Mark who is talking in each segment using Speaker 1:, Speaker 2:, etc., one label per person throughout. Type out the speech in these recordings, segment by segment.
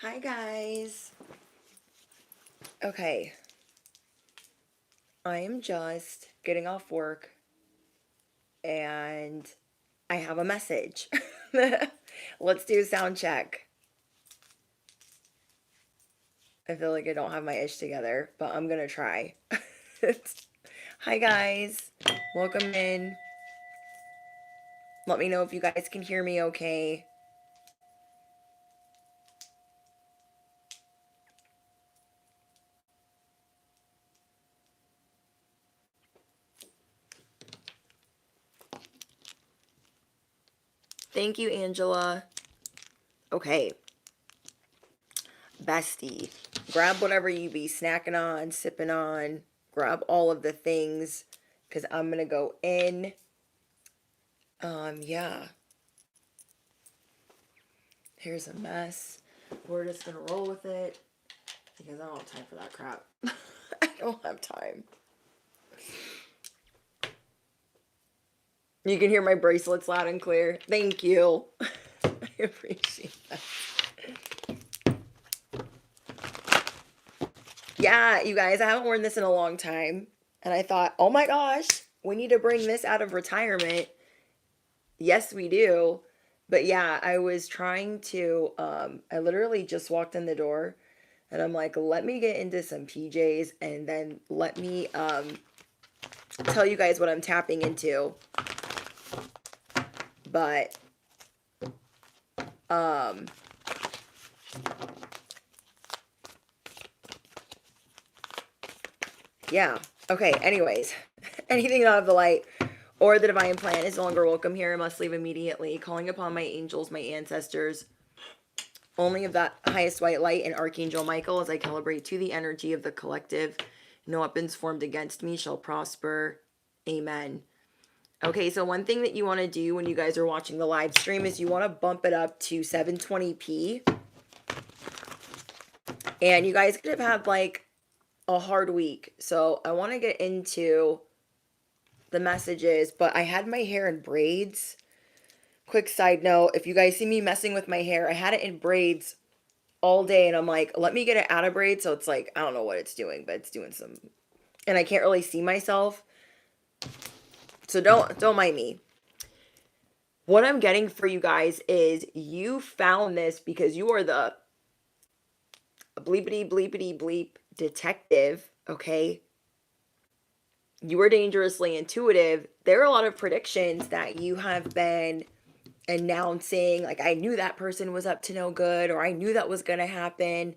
Speaker 1: Hi guys. Okay, I am just getting off work and I have a message. Let's do a sound check. I feel like I don't have my ish together, but I'm gonna try. Hi guys, welcome in. Let me know if you guys can hear me okay. Thank you, Angela. Okay, bestie, grab whatever you be snacking on, sipping on, grab all of the things because I'm gonna go in. Yeah. Here's a mess. We're just gonna roll with it because I don't have time for that crap. I don't have time. You can hear my bracelets loud and clear. Thank you. I appreciate that. Yeah, you guys, I haven't worn this in a long time. And I thought, oh my gosh, we need to bring this out of retirement. Yes, we do. But yeah, I was trying to, I literally just walked in the door and I'm like, let me get into some PJs and then let me tell you guys what I'm tapping into. But um yeah. Okay, anyways. Anything out of the light or the divine plan is no longer welcome here. I must leave immediately. Calling upon my angels, my ancestors, only of that highest white light and Archangel Michael as I calibrate to the energy of the collective. No weapons formed against me shall prosper. Amen. Okay, so one thing that you want to do when you guys are watching the live stream is you want to bump it up to 720p. And you guys could have had like a hard week. So I want to get into the messages, but I had my hair in braids. Quick side note, if you guys see me messing with my hair, I had it in braids all day and I'm like, let me get it out of braids. So it's like, I don't know what it's doing, but it's doing some, and I can't really see myself. So don't mind me. What I'm getting for you guys is you found this because you are the bleepity bleepity bleep detective, okay? You are dangerously intuitive. There are a lot of predictions that you have been announcing, like, I knew that person was up to no good, or I knew that was going to happen.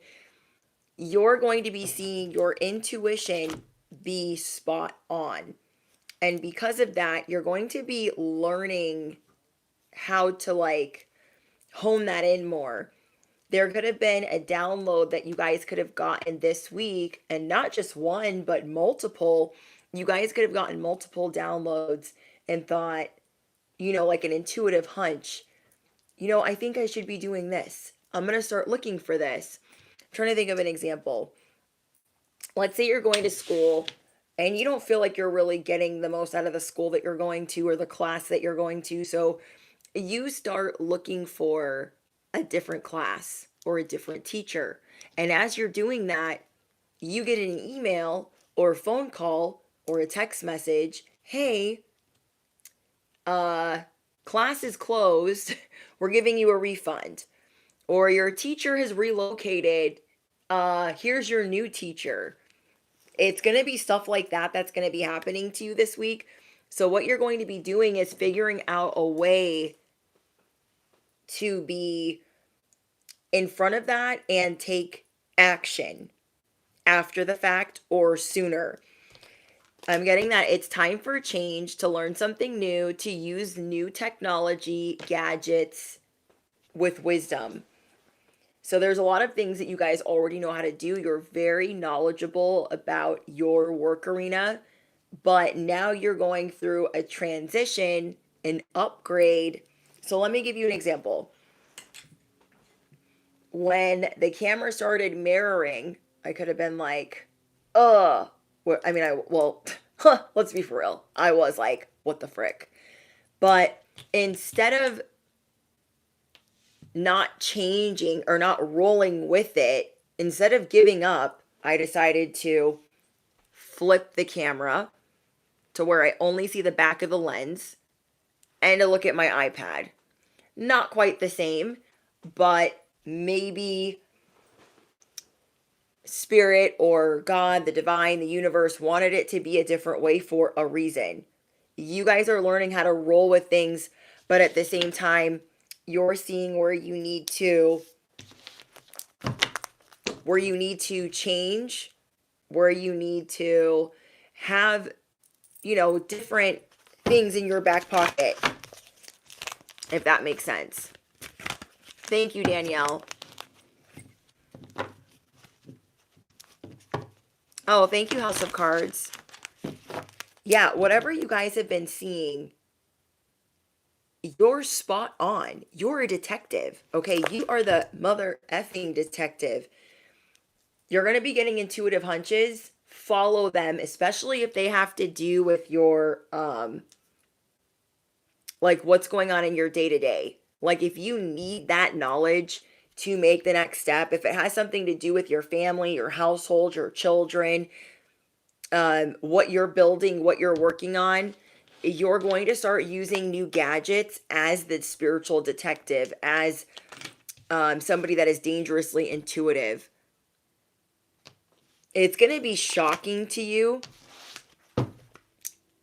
Speaker 1: You're going to be seeing your intuition be spot on. And because of that, you're going to be learning how to like hone that in more. There could have been a download that you guys could have gotten this week, and not just one, but multiple. You guys could have gotten multiple downloads and thought, like an intuitive hunch, I think I should be doing this. I'm going to start looking for this. I'm trying to think of an example. Let's say you're going to school and you don't feel like you're really getting the most out of the school that you're going to or the class that you're going to. So you start looking for a different class or a different teacher. And as you're doing that, you get an email or a phone call or a text message. Hey, uh, class is closed. We're giving you a refund. Or your teacher has relocated. Here's your new teacher. It's going to be stuff like that that's going to be happening to you this week. So, what you're going to be doing is figuring out a way to be in front of that and take action after the fact or sooner. I'm getting that it's time for a change, to learn something new, to use new technology, gadgets with wisdom. So there's a lot of things that you guys already know how to do. You're very knowledgeable about your work arena, but now you're going through a transition, an upgrade. So let me give you an example. When the camera started mirroring, I could have been like, I mean, let's be for real. I was like, what the frick? But instead of not changing or not rolling with it, instead of giving up, I decided to flip the camera to where I only see the back of the lens and to look at my iPad. Not quite the same, but maybe spirit or God, the divine, the universe wanted it to be a different way for a reason. You guys are learning how to roll with things, but at the same time, you're seeing where you need to change, where you need to have, different things in your back pocket, if that makes sense. Thank you, Danielle. Oh, thank you, House of Cards. Yeah, whatever you guys have been seeing, you're spot on. You're a detective, okay? You are the mother effing detective. You're going to be getting intuitive hunches. Follow them, especially if they have to do with your, like what's going on in your day to day. Like if you need that knowledge to make the next step, if it has something to do with your family, your household, your children, what you're building, what you're working on, you're going to start using new gadgets as the spiritual detective, as somebody that is dangerously intuitive. It's going to be shocking to you,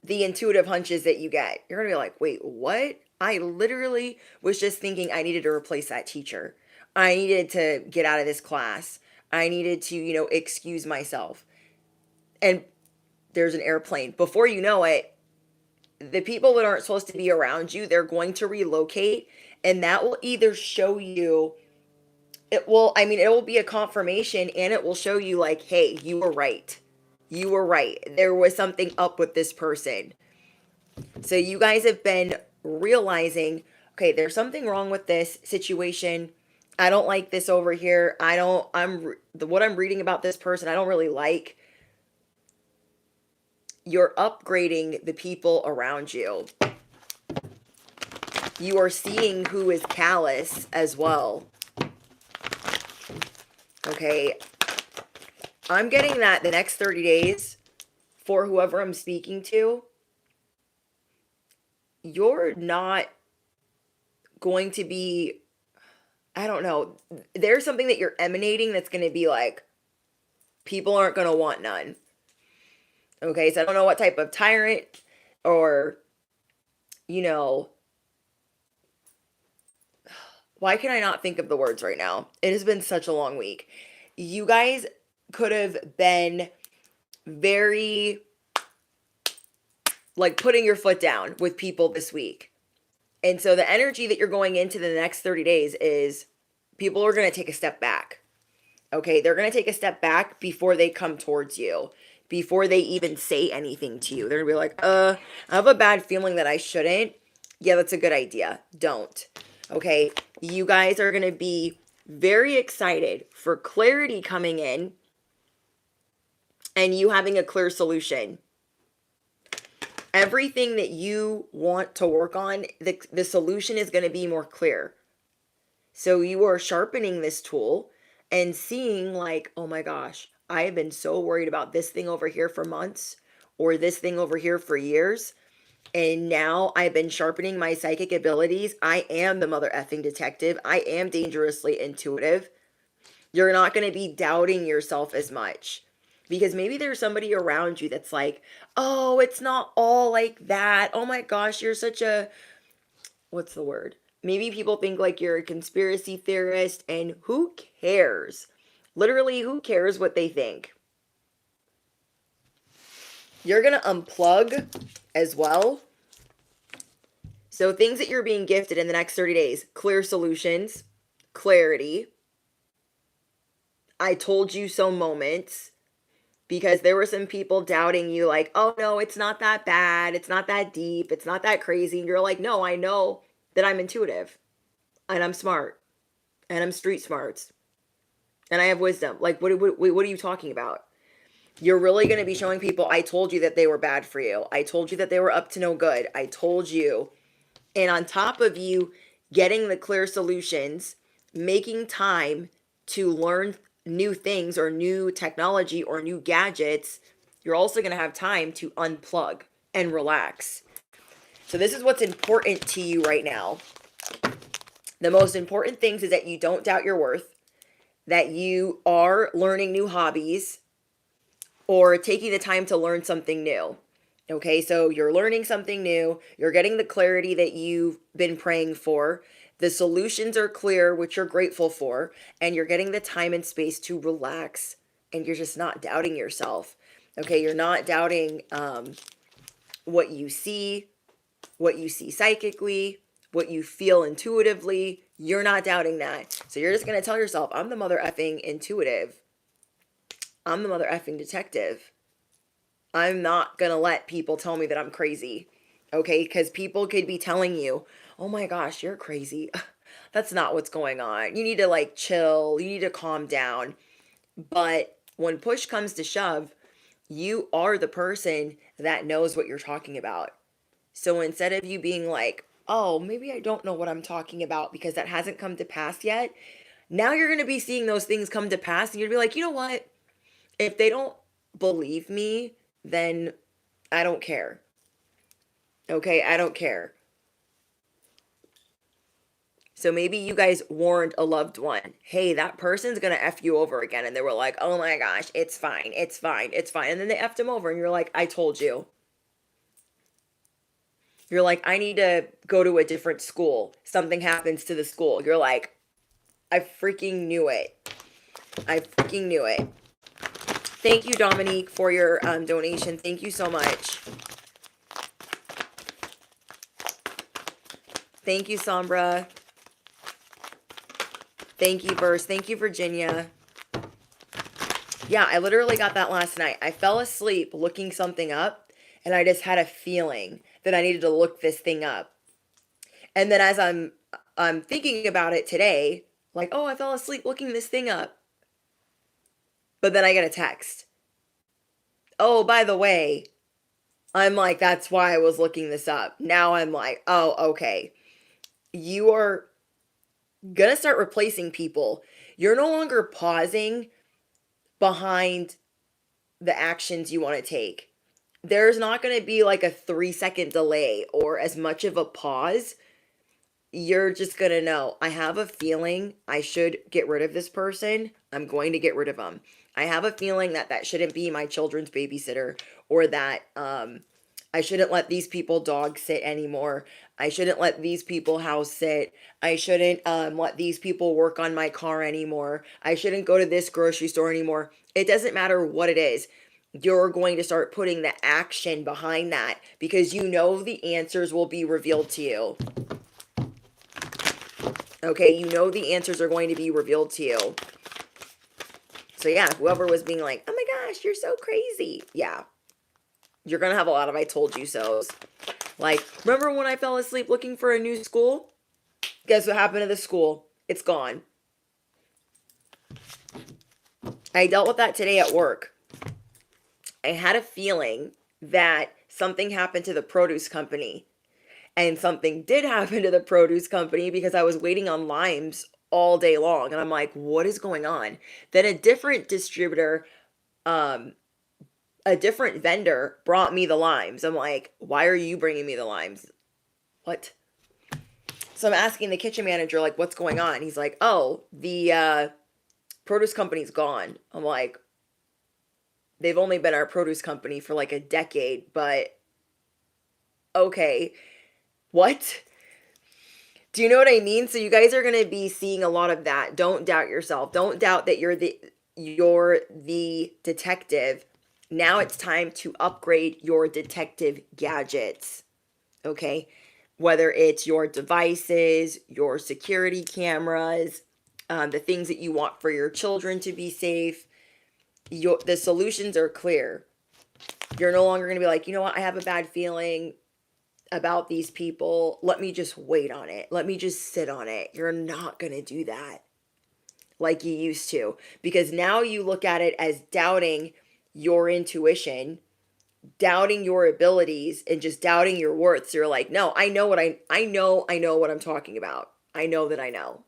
Speaker 1: the intuitive hunches that you get. You're going to be like, wait, what? I literally was just thinking I needed to replace that teacher. I needed to get out of this class. I needed to, excuse myself. And there's an airplane. Before you know it, the people that aren't supposed to be around you, they're going to relocate. And that will either show you, it will be a confirmation, and it will show you like, hey, you were right. You were right. There was something up with this person. So you guys have been realizing, okay, there's something wrong with this situation. I don't like this over here. What I'm reading about this person, I don't really like. You're upgrading the people around you. You are seeing who is callous as well. Okay. I'm getting that the next 30 days, for whoever I'm speaking to, you're not going to be, I don't know, there's something that you're emanating that's going to be like, people aren't going to want none. Okay, so I don't know what type of tyrant or, why can I not think of the words right now? It has been such a long week. You guys could have been very, like, putting your foot down with people this week. And so the energy that you're going into the next 30 days is people are going to take a step back. Okay, they're going to take a step back before they come towards you, before they even say anything to you. They're going to be like, I have a bad feeling that I shouldn't. Yeah, that's a good idea. Don't. Okay, you guys are going to be very excited for clarity coming in and you having a clear solution. Everything that you want to work on, the solution is going to be more clear. So you are sharpening this tool and seeing like, oh my gosh, I have been so worried about this thing over here for months or this thing over here for years. And now I've been sharpening my psychic abilities. I am the mother effing detective. I am dangerously intuitive. You're not going to be doubting yourself as much. Because maybe there's somebody around you that's like, oh, it's not all like that. Oh my gosh, you're such a, what's the word? Maybe people think like you're a conspiracy theorist, and who cares? Literally, who cares what they think? You're going to unplug as well. So things that you're being gifted in the next 30 days, clear solutions, clarity, I told you so moments, because there were some people doubting you like, oh no, it's not that bad. It's not that deep. It's not that crazy. And you're like, no, I know that I'm intuitive and I'm smart and I'm street smarts and I have wisdom. Like, what are you talking about? You're really going to be showing people, I told you that they were bad for you. I told you that they were up to no good. I told you. And on top of you getting the clear solutions, making time to learn new things or new technology or new gadgets, you're also going to have time to unplug and relax. So, this is what's important to you right now. The most important things is that you don't doubt your worth, that you are learning new hobbies or taking the time to learn something new. Okay, so you're learning something new, you're getting the clarity that you've been praying for, the solutions are clear, which you're grateful for, and you're getting the time and space to relax, and you're just not doubting yourself. Okay, you're not doubting what you see, psychically, what you feel intuitively. You're not doubting that. So you're just going to tell yourself, I'm the mother effing intuitive. I'm the mother effing detective. I'm not going to let people tell me that I'm crazy. Okay? Because people could be telling you, oh my gosh, you're crazy. That's not what's going on. You need to like chill. You need to calm down. But when push comes to shove, you are the person that knows what you're talking about. So instead of you being like, oh, maybe I don't know what I'm talking about because that hasn't come to pass yet, now you're going to be seeing those things come to pass and you'll be like, you know what? If they don't believe me, then I don't care. Okay, I don't care. So maybe you guys warned a loved one, hey, that person's gonna F you over again. And they were like, oh my gosh, it's fine, it's fine, it's fine. And then they F'd him over and you're like, I told you. You're like, I need to go to a different school. Something happens to the school. You're like, I freaking knew it. I freaking knew it. Thank you, Dominique, for your donation. Thank you so much. Thank you, Sombra. Thank you, Verse. Thank you, Virginia. Yeah, I literally got that last night. I fell asleep looking something up, and I just had a feeling that I needed to look this thing up. And then as I'm thinking about it today, like, oh, I fell asleep looking this thing up. But then I get a text. Oh, by the way, I'm like, that's why I was looking this up. Now I'm like, oh, okay. You are gonna start replacing people. You're no longer pausing behind the actions you want to take. There's not going to be like a 3-second delay or as much of a pause. You're just going to know, I have a feeling I should get rid of this person. I'm going to get rid of them. I have a feeling that that shouldn't be my children's babysitter, or that I shouldn't let these people dog sit anymore. I shouldn't let these people house sit. I shouldn't let these people work on my car anymore. I shouldn't go to this grocery store anymore. It doesn't matter what it is. You're going to start putting the action behind that because you know the answers will be revealed to you. Okay, you know the answers are going to be revealed to you. So yeah, whoever was being like, oh my gosh, you're so crazy. Yeah. You're going to have a lot of I told you so's. Like, remember when I fell asleep looking for a new school? Guess what happened to the school? It's gone. I dealt with that today at work. I had a feeling that something happened to the produce company. And something did happen to the produce company because I was waiting on limes all day long. And I'm like, what is going on? Then a different distributor, a different vendor brought me the limes. I'm like, why are you bringing me the limes? What? So I'm asking the kitchen manager, like, what's going on? He's like, oh, the produce company's gone. I'm like, they've only been our produce company for like a decade, but okay. What? Do you know what I mean? So you guys are going to be seeing a lot of that. Don't doubt yourself. Don't doubt that you're the detective. Now it's time to upgrade your detective gadgets. Okay? Whether it's your devices, your security cameras, the things that you want for your children to be safe, the solutions are clear. You're no longer going to be like, you know what, I have a bad feeling about these people. Let me just wait on it. Let me just sit on it. You're not going to do that like you used to, because now you look at it as doubting your intuition, doubting your abilities, and just doubting your worth. So you're like, no, I know what I'm talking about. I know that I know.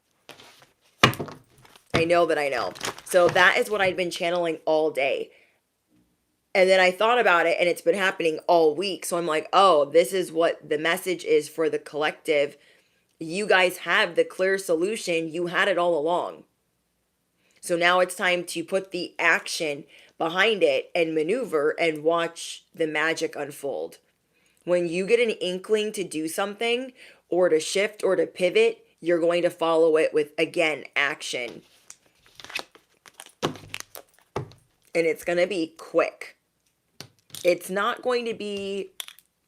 Speaker 1: I know that I know. So that is what I'd been channeling all day. And then I thought about it, and it's been happening all week. So I'm like, oh, this is what the message is for the collective. You guys have the clear solution. You had it all along. So now it's time to put the action behind it and maneuver and watch the magic unfold. When you get an inkling to do something or to shift or to pivot, you're going to follow it with, again, action. And it's going to be quick. It's not going to be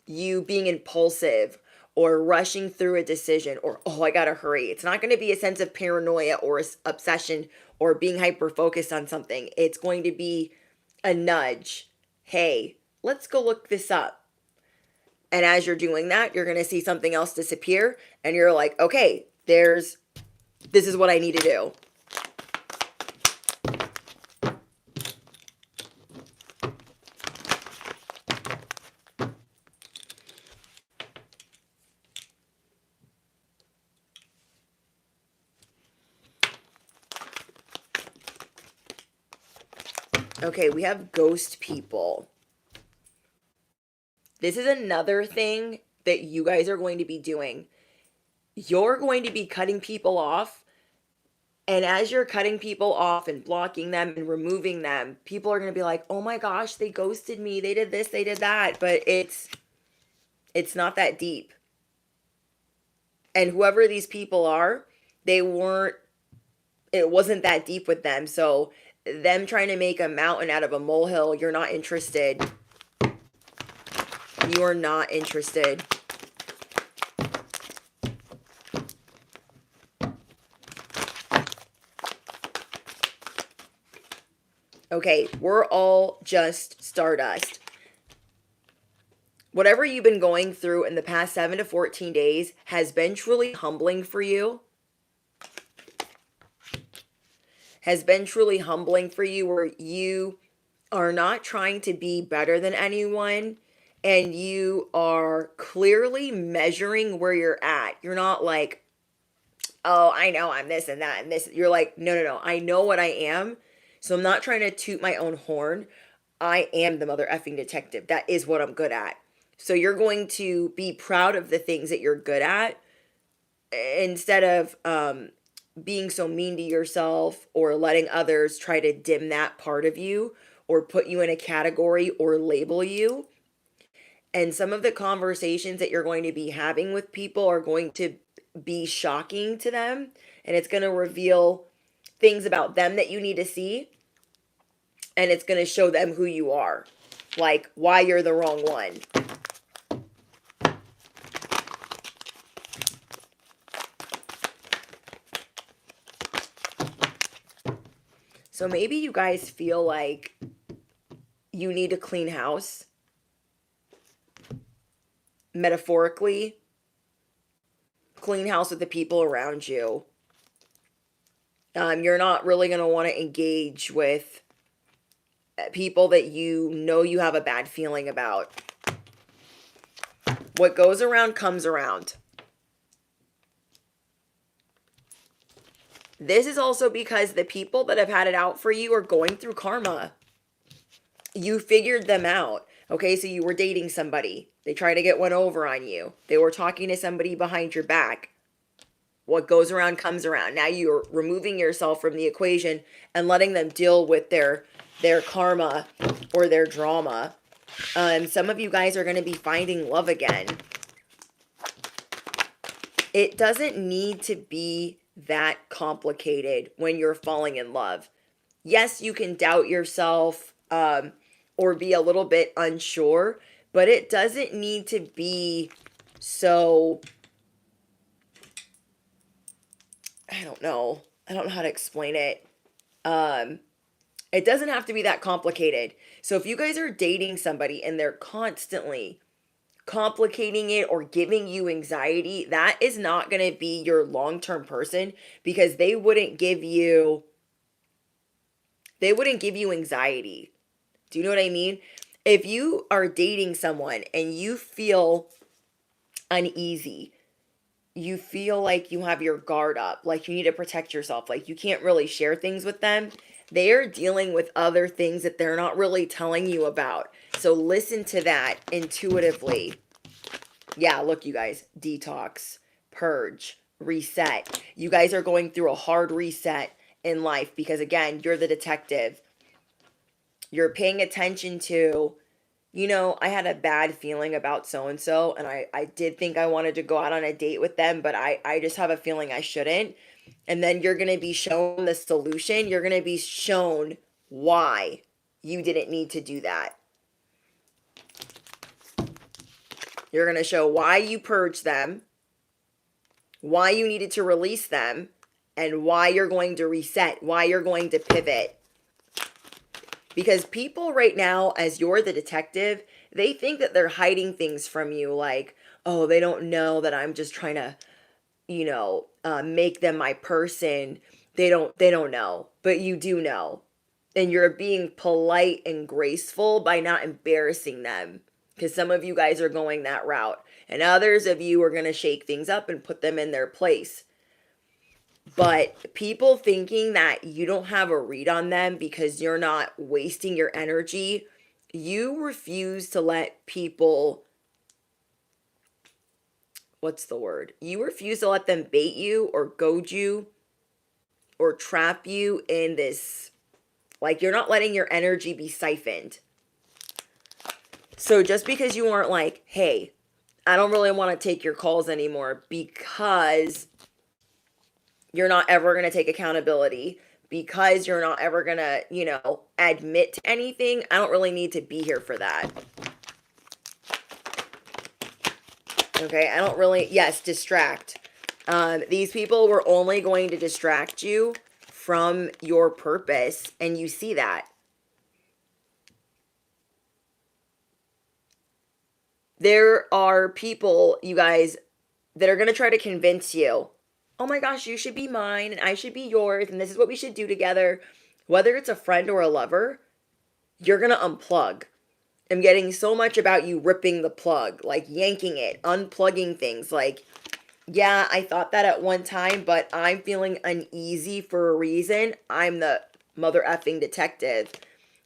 Speaker 1: you being impulsive or rushing through a decision or, oh, I got to hurry. It's not going to be a sense of paranoia or obsession or being hyper focused on something. It's going to be a nudge. Hey, let's go look this up. And as you're doing that, you're going to see something else disappear. And you're like, okay, this is what I need to do. Okay, we have ghost people. This is another thing that you guys are going to be doing. You're going to be cutting people off. And as you're cutting people off and blocking them and removing them, people are going to be like, oh my gosh, they ghosted me. They did this, they did that. But it's not that deep. And whoever these people are, it wasn't that deep with them. So them trying to make a mountain out of a molehill, you're not interested. You're not interested. Okay, we're all just stardust. Whatever you've been going through in the past 7 to 14 days has been truly humbling for you. Has been truly humbling for you, where you are not trying to be better than anyone and you are clearly measuring where you're at. You're not like, oh, I know I'm this and that and this. You're like, no. I know what I am. So I'm not trying to toot my own horn. I am the mother effing detective. That is what I'm good at. So you're going to be proud of the things that you're good at instead of being so mean to yourself or letting others try to dim that part of you or put you in a category or label you. And some of the conversations that you're going to be having with people are going to be shocking to them. And it's going to reveal things about them that you need to see. And it's going to show them who you are. Like why you're the wrong one. So maybe you guys feel like you need to clean house. Metaphorically, clean house with the people around you. You're not really going to want to engage with people that you know you have a bad feeling about. What goes around comes around. This is also because the people that have had it out for you are going through karma. You figured them out. Okay, so you were dating somebody. They tried to get one over on you. They were talking to somebody behind your back. What goes around comes around. Now you're removing yourself from the equation and letting them deal with their karma or their drama. Some of you guys are going to be finding love again. It doesn't need to be that complicated when you're falling in love. Yes, you can doubt yourself or be a little bit unsure, but it doesn't need to be so, I don't know how to explain it. It doesn't have to be that complicated. So if you guys are dating somebody and they're constantly complicating it or giving you anxiety, that is not going to be your long-term person, because they wouldn't give you anxiety. Do you know what I mean? If you are dating someone and you feel uneasy, you feel like you have your guard up, like you need to protect yourself, like you can't really share things with them. They are dealing with other things that they're not really telling you about. So listen to that intuitively. Yeah, look, you guys, detox, purge, reset. You guys are going through a hard reset in life because, again, you're the detective. You're paying attention to, I had a bad feeling about so and so, and I did think I wanted to go out on a date with them, but I just have a feeling I shouldn't. And then you're going to be shown the solution. You're going to be shown why you didn't need to do that. You're going to show why you purged them, why you needed to release them, and why you're going to reset, why you're going to pivot. Because people right now, as you're the detective, they think that they're hiding things from you, like, oh, they don't know that I'm just trying to, make them my person. They don't know, but you do know. And you're being polite and graceful by not embarrassing them. Because some of you guys are going that route. And others of you are going to shake things up and put them in their place. But people thinking that you don't have a read on them because you're not wasting your energy, you refuse to let people, what's the word? You refuse to let them bait you or goad you or trap you in this, like you're not letting your energy be siphoned. So just because you aren't like, hey, I don't really want to take your calls anymore because you're not ever going to take accountability, because you're not ever going to, admit to anything, I don't really need to be here for that. Okay, I don't really, yes, distract. These people were only going to distract you from your purpose, and you see that. There are people, you guys, that are going to try to convince you, oh my gosh, you should be mine and I should be yours and this is what we should do together. Whether it's a friend or a lover, you're going to unplug. I'm getting so much about you ripping the plug, like yanking it, unplugging things. Like, yeah, I thought that at one time, but I'm feeling uneasy for a reason. I'm the mother effing detective.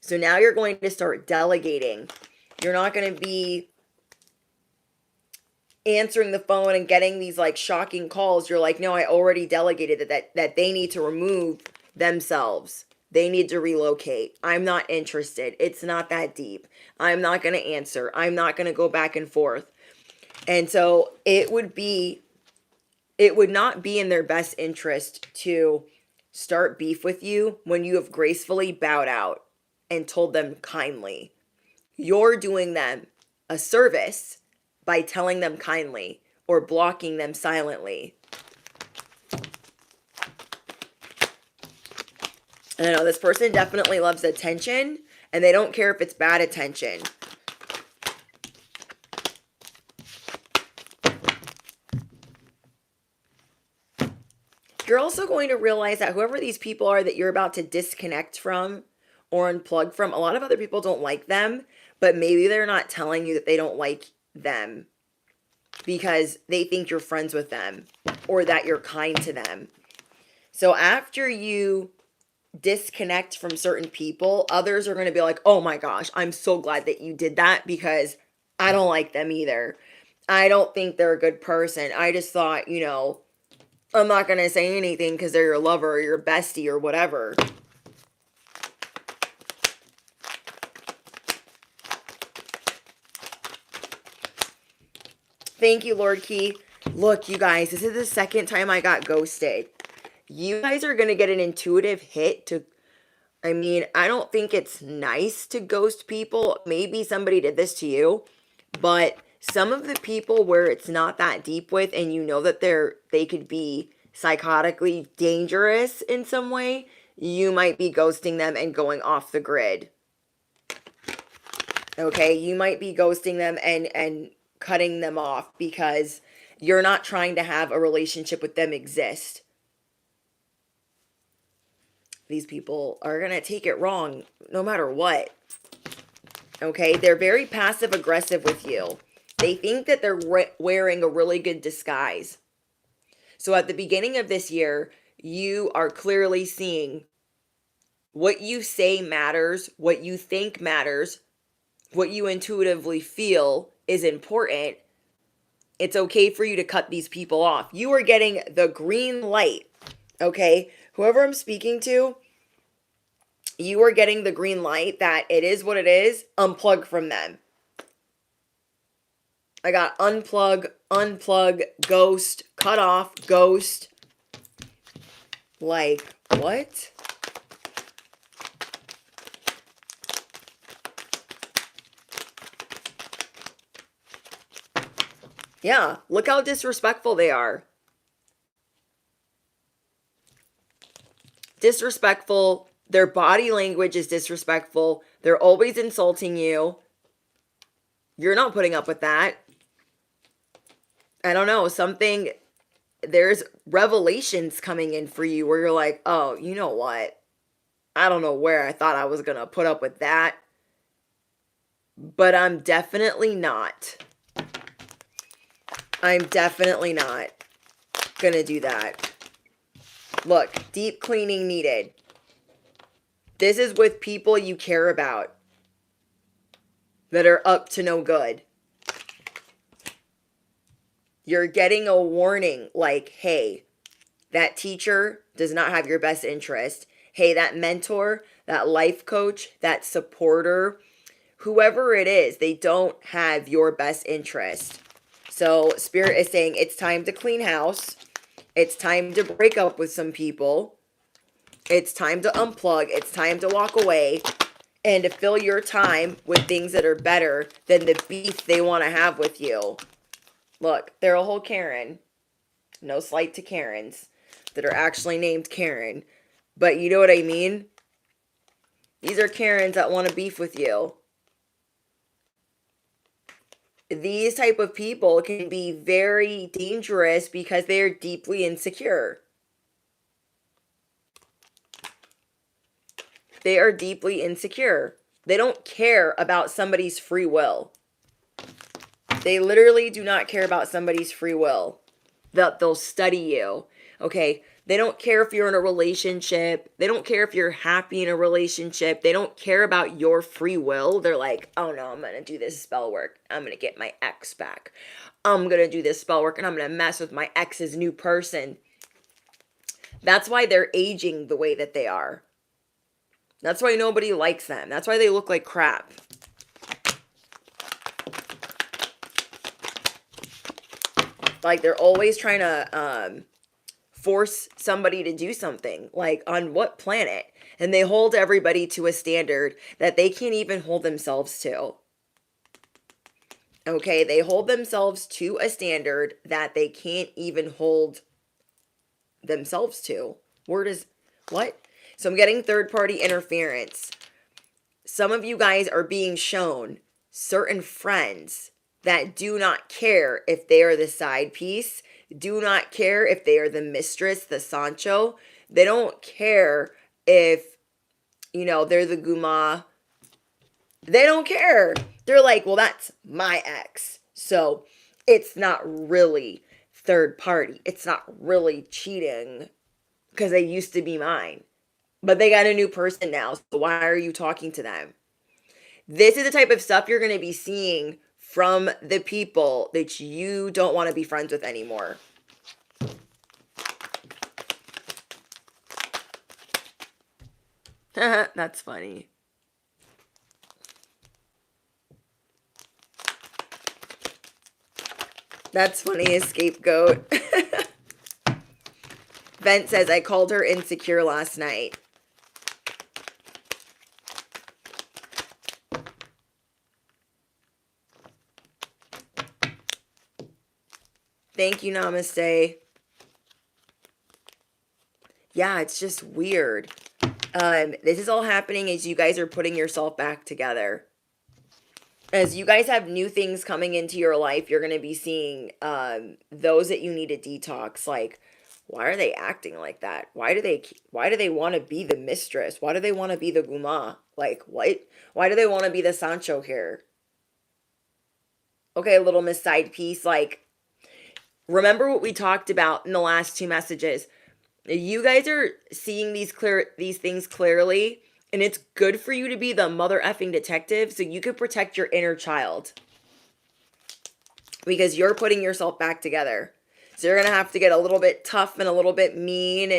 Speaker 1: So now you're going to start delegating. You're not going to be answering the phone and getting these like shocking calls. You're like, no, I already delegated that they need to remove themselves. They need to relocate. I'm not interested. It's not that deep. I'm not going to answer. I'm not going to go back and forth. And so it would not be in their best interest to start beef with you when you have gracefully bowed out and told them kindly. You're doing them a service by telling them kindly or blocking them silently. And I know this person definitely loves attention, and they don't care if it's bad attention. You're also going to realize that whoever these people are that you're about to disconnect from or unplug from, a lot of other people don't like them, but maybe they're not telling you that they don't like them because they think you're friends with them or that you're kind to them. So after you disconnect from certain people, others are going to be like, oh my gosh, I'm so glad that you did that because I don't like them either. I don't think they're a good person. I just thought, I'm not going to say anything because they're your lover or your bestie or whatever. Thank you, Lord Key. Look, you guys, this is the second time I got ghosted. You guys are going to get an intuitive hit to, I don't think it's nice to ghost people. Maybe somebody did this to you, but some of the people where it's not that deep with, and you know that they could be psychotically dangerous in some way, you might be ghosting them and going off the grid. Okay, you might be ghosting them and cutting them off because you're not trying to have a relationship with them exist. These people are going to take it wrong no matter what. Okay, they're very passive aggressive with you. They think that they're wearing a really good disguise. So at the beginning of this year, you are clearly seeing what you say matters, what you think matters, what you intuitively feel is important. It's okay for you to cut these people off. You are getting the green light, okay? Whoever I'm speaking to, you are getting the green light that it is what it is. Unplug from them. I got unplug, ghost, cut off, ghost. Like, what? Yeah, look how disrespectful they are. Disrespectful. Their body language is disrespectful. They're always insulting you. You're not putting up with that. I don't know, there's revelations coming in for you where you're like, oh, you know what? I don't know where I thought I was going to put up with that, but I'm definitely not. I'm definitely not going to do that. Look, deep cleaning needed. This is with people you care about that are up to no good. You're getting a warning like, hey, that teacher does not have your best interest. Hey, that mentor, that life coach, that supporter, whoever it is, they don't have your best interest. So Spirit is saying it's time to clean house. It's time to break up with some people. It's time to unplug. It's time to walk away and to fill your time with things that are better than the beef they want to have with you. Look, they're a whole Karen. No slight to Karens that are actually named Karen. But you know what I mean? These are Karens that want to beef with you. These type of people can be very dangerous because they are deeply insecure. They are deeply insecure. They don't care about somebody's free will. They literally do not care about somebody's free will. They'll study you. Okay? They don't care if you're in a relationship. They don't care if you're happy in a relationship. They don't care about your free will. They're like, oh no, I'm going to do this spell work. I'm going to get my ex back. I'm going to do this spell work and I'm going to mess with my ex's new person. That's why they're aging the way that they are. That's why nobody likes them. That's why they look like crap. Like they're always trying to force somebody to do something. Like on what planet? And they hold everybody to a standard that they can't even hold themselves to. Okay, they hold themselves to a standard that they can't even hold themselves to. Word is what? So I'm getting third-party interference. Some of you guys are being shown certain friends that do not care if they are the side piece, do not care if they are the mistress, the Sancho. They don't care if, they're the Guma. They don't care. They're like, well, that's my ex. So it's not really third party. It's not really cheating because they used to be mine. But they got a new person now, so why are you talking to them? This is the type of stuff you're going to be seeing from the people that you don't want to be friends with anymore. That's funny. That's funny, a scapegoat. Vent says, I called her insecure last night. Thank you, Namaste. Yeah, it's just weird. This is all happening as you guys are putting yourself back together. As you guys have new things coming into your life, you're going to be seeing those that you need to detox. Like, why are they acting like that? Why do they want to be the mistress? Why do they want to be the Guma? Like, what? Why do they want to be the Sancho here? Okay, little Miss Side Piece, like, Remember what we talked about in the last two messages. You guys are seeing these things clearly, and it's good for you to be the mother effing detective so you can protect your inner child, because you're putting yourself back together. So you're going to have to get a little bit tough and a little bit mean,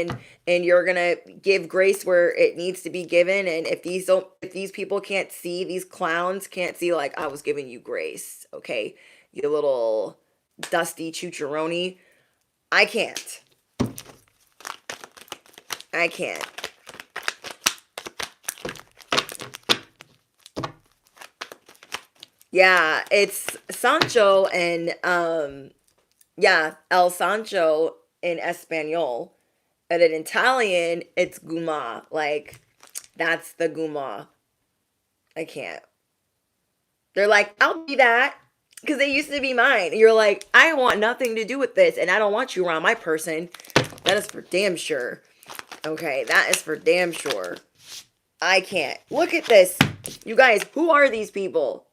Speaker 1: and you're going to give grace where it needs to be given. And if these people can't see, these clowns can't see, like, I was giving you grace, okay? You little dusty choocheroni. I can't. I can't. Yeah, it's Sancho and yeah, El Sancho in Espanol. And in Italian, it's guma. Like, that's the guma. I can't. They're like, I'll be that. Because they used to be mine. You're like, I want nothing to do with this, and I don't want you around my person. That is for damn sure. Okay, that is for damn sure. I can't. Look at this. You guys, who are these people?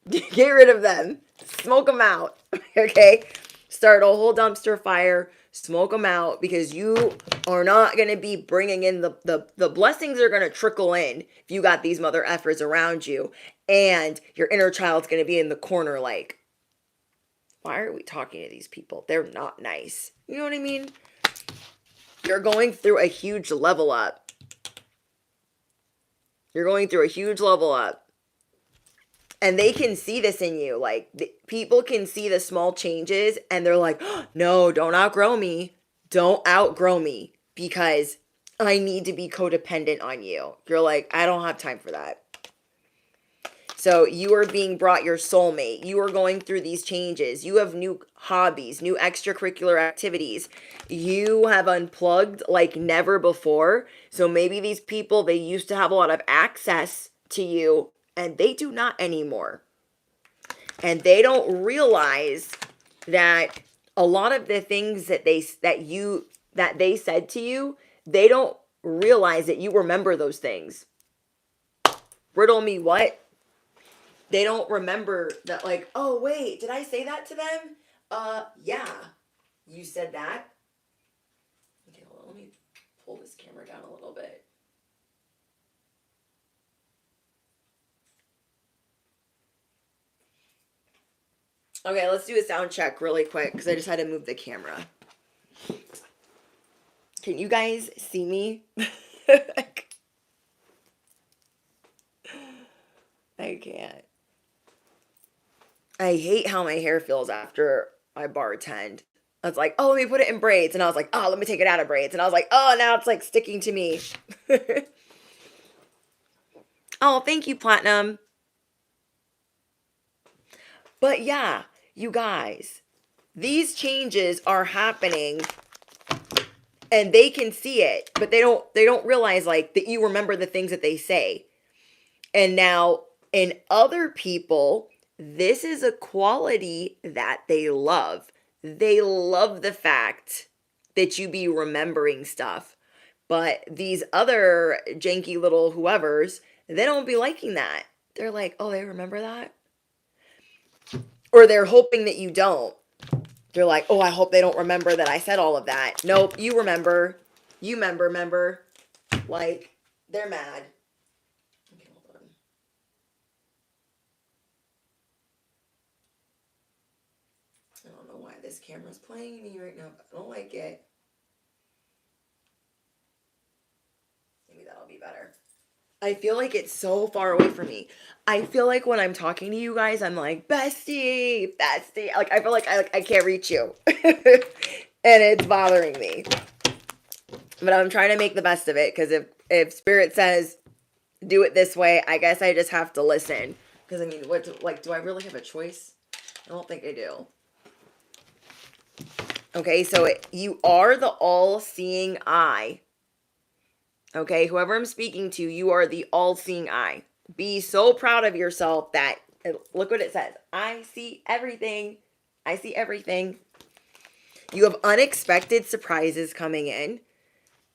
Speaker 1: Get rid of them. Smoke them out. Okay? Start a whole dumpster fire. Smoke them out, because you are not going to be bringing in the blessings are going to trickle in if you got these mother effers around you, and your inner child's going to be in the corner like, why are we talking to these people? They're not nice. You know what I mean? You're going through a huge level up. You're going through a huge level up. And they can see this in you. Like, people can see the small changes, and they're like, oh, no, don't outgrow me. Don't outgrow me, because I need to be codependent on you. You're like, I don't have time for that. So you are being brought your soulmate. You are going through these changes. You have new hobbies, new extracurricular activities. You have unplugged like never before. So maybe these people, they used to have a lot of access to you, and they do not anymore. And they don't realize that a lot of the things that they said to you, they don't realize that you remember those things. Riddle me what? They don't remember that, like, oh, wait, did I say that to them? Yeah, you said that. Okay, hold on, let me pull this camera down a little bit. Okay, let's do a sound check really quick, because I just had to move the camera. Can you guys see me? I can't. I hate how my hair feels after I bartend. I was like, oh, let me put it in braids. And I was like, oh, let me take it out of braids. And I was like, oh, now it's like sticking to me. Oh, thank you, Platinum. But yeah, you guys, these changes are happening, and they can see it, but they don't realize, like, that you remember the things that they say. And now in other people, this is a quality that they love. They love the fact that you be remembering stuff. But these other janky little whoever's, they don't be liking that. They're like, oh, they remember that? Or they're hoping that you don't. They're like, oh, I hope they don't remember that I said all of that. Nope, you remember. You remember. Like, they're mad. Okay, hold on. I don't know why this camera's playing me right now, but I don't like it. Maybe that'll be better. I feel like it's so far away from me. I feel like when I'm talking to you guys, I'm like, bestie. Like, I feel like I can't reach you. And it's bothering me. But I'm trying to make the best of it, because if Spirit says, do it this way, I guess I just have to listen. Because, I mean, do I really have a choice? I don't think I do. Okay, so you are the all-seeing eye. Okay, whoever I'm speaking to, you are the all-seeing eye. Be so proud of yourself that, look what it says. I see everything. I see everything. You have unexpected surprises coming in.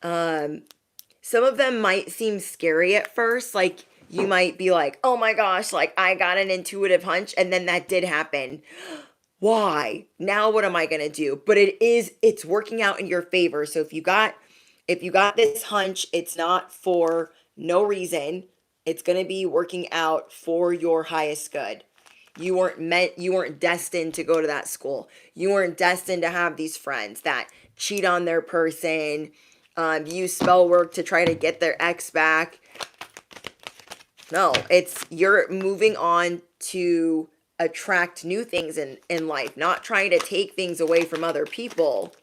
Speaker 1: Some of them might seem scary at first. Like, you might be like, oh my gosh, like, I got an intuitive hunch, and then that did happen. why? Now what am I going to do? But it's working out in your favor. So if you got this hunch, it's not for no reason. It's going to be working out for your highest good. You weren't destined to go to that school. You weren't destined to have these friends that cheat on their person, use spell work to try to get their ex back. No, you're moving on to attract new things in life, not trying to take things away from other people.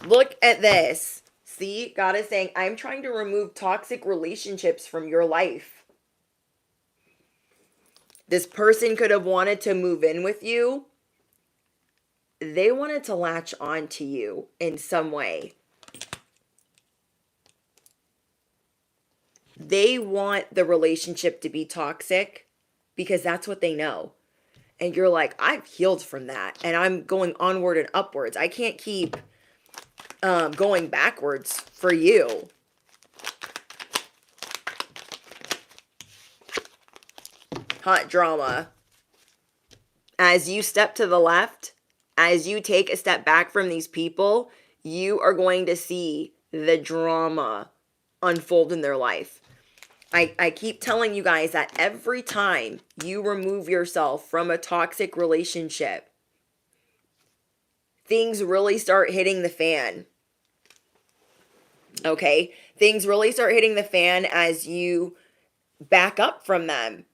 Speaker 1: Look at this. See, God is saying, I'm trying to remove toxic relationships from your life. This person could have wanted to move in with you. They wanted to latch on to you in some way. They want the relationship to be toxic because that's what they know. And you're like, I've healed from that and I'm going onward and upwards. I can't keep going backwards for you. Hot drama. As you step to the left, as you take a step back from these people, you are going to see the drama unfold in their life. I keep telling you guys that every time you remove yourself from a toxic relationship, things really start hitting the fan. Okay? Things really start hitting the fan as you back up from them.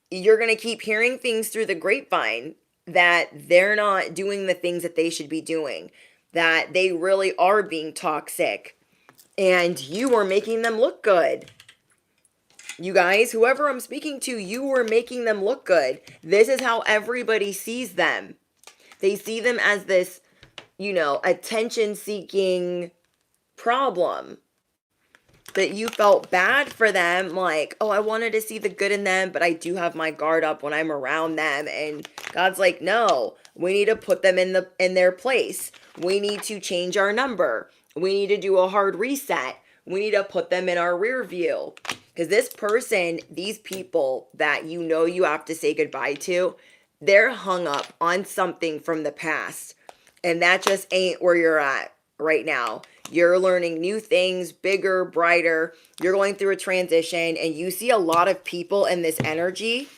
Speaker 1: You're going to keep hearing things through the grapevine that they're not doing the things that they should be doing, that they really are being toxic, and you are making them look good. You guys, whoever I'm speaking to, you are making them look good. This is how everybody sees them. They see them as this, attention-seeking problem. That you felt bad for them, like, oh, I wanted to see the good in them, but I do have my guard up when I'm around them. And God's like, no, we need to put them in their place. We need to change our number. We need to do a hard reset. We need to put them in our rear view. Because this person, these people that you have to say goodbye to, they're hung up on something from the past. And that just ain't where you're at right now. You're learning new things, bigger, brighter. You're going through a transition, and you see a lot of people in this energy.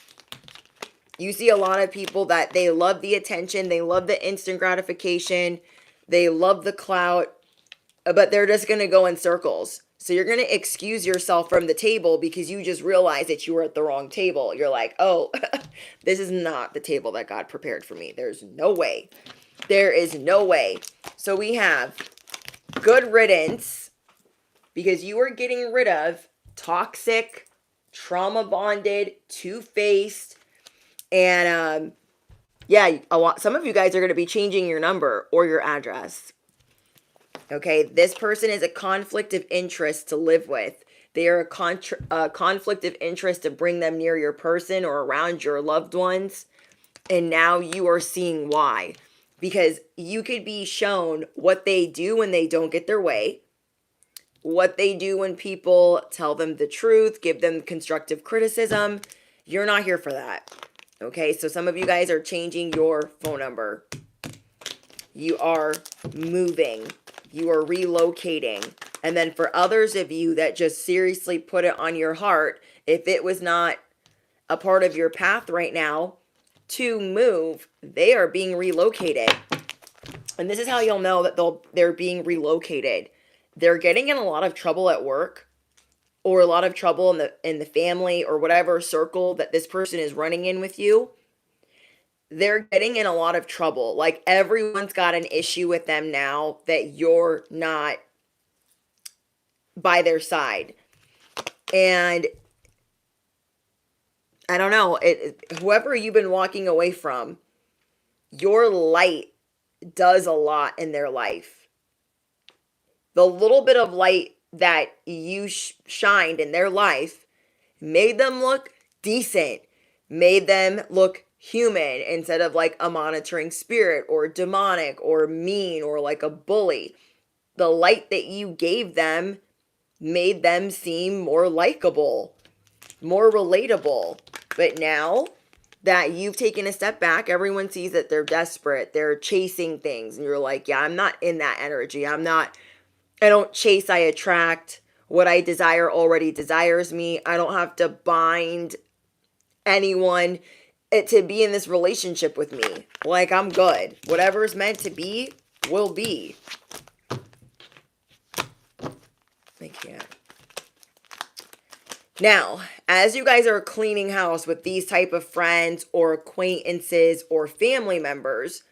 Speaker 1: You see a lot of people that they love the attention. They love the instant gratification. They love the clout, but they're just going to go in circles. So you're going to excuse yourself from the table because you just realized that you were at the wrong table. You're like, oh, this is not the table that God prepared for me. There's no way. There is no way. So we have good riddance, because you are getting rid of toxic, trauma bonded, two-faced, and some of you guys are going to be changing your number or your address. Okay, this person is a conflict of interest to live with. They are a conflict of interest to bring them near your person or around your loved ones, and now you are seeing why. Because you could be shown what they do when they don't get their way, what they do when people tell them the truth, give them constructive criticism. You're not here for that. Okay, so some of you guys are changing your phone number. You are moving. You are relocating. And then for others of you that just seriously put it on your heart, if it was not a part of your path right now to move, they are being relocated. And this is how you'll know that they're being relocated. They're getting in a lot of trouble at work, or a lot of trouble in the family, or whatever circle that this person is running in with you. They're getting in a lot of trouble. Like, everyone's got an issue with them now that you're not by their side. And I don't know, whoever you've been walking away from, your light does a lot in their life. The little bit of light that you shined in their life made them look decent, made them look human instead of like a monitoring spirit or demonic or mean or like a bully. The light that you gave them made them seem more likable, more relatable. But now that you've taken a step back, everyone sees that they're desperate, they're chasing things, and you're like, yeah, I'm not in that energy. I don't chase, I attract. What I desire already desires me. I don't have to bind anyone to be in this relationship with me. Like, I'm good. Whatever's meant to be will be. I can't. Now, as you guys are cleaning house with these type of friends or acquaintances or family members,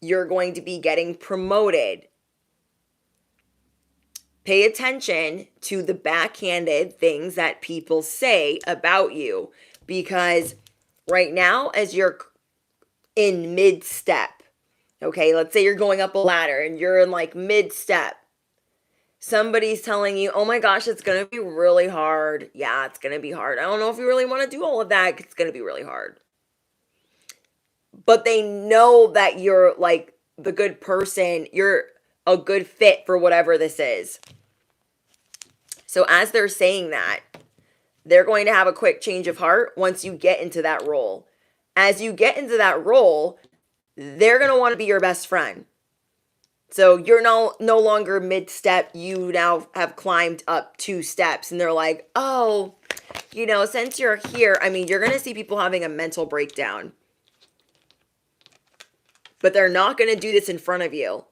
Speaker 1: you're going to be getting promoted. Pay attention to the backhanded things that people say about you, because right now, as you're in mid-step, okay, let's say you're going up a ladder and you're in like mid-step, somebody's telling you, oh my gosh, it's going to be really hard. Yeah, it's going to be hard. I don't know if you really want to do all of that. It's going to be really hard. But they know that you're like the good person. You're a good fit for whatever this is. So as they're saying that, they're going to have a quick change of heart once you get into that role. As you get into that role, they're going to want to be your best friend. So you're no longer mid-step. You now have climbed up 2 steps. And they're like, oh, since you're here, I mean, you're going to see people having a mental breakdown. But they're not going to do this in front of you.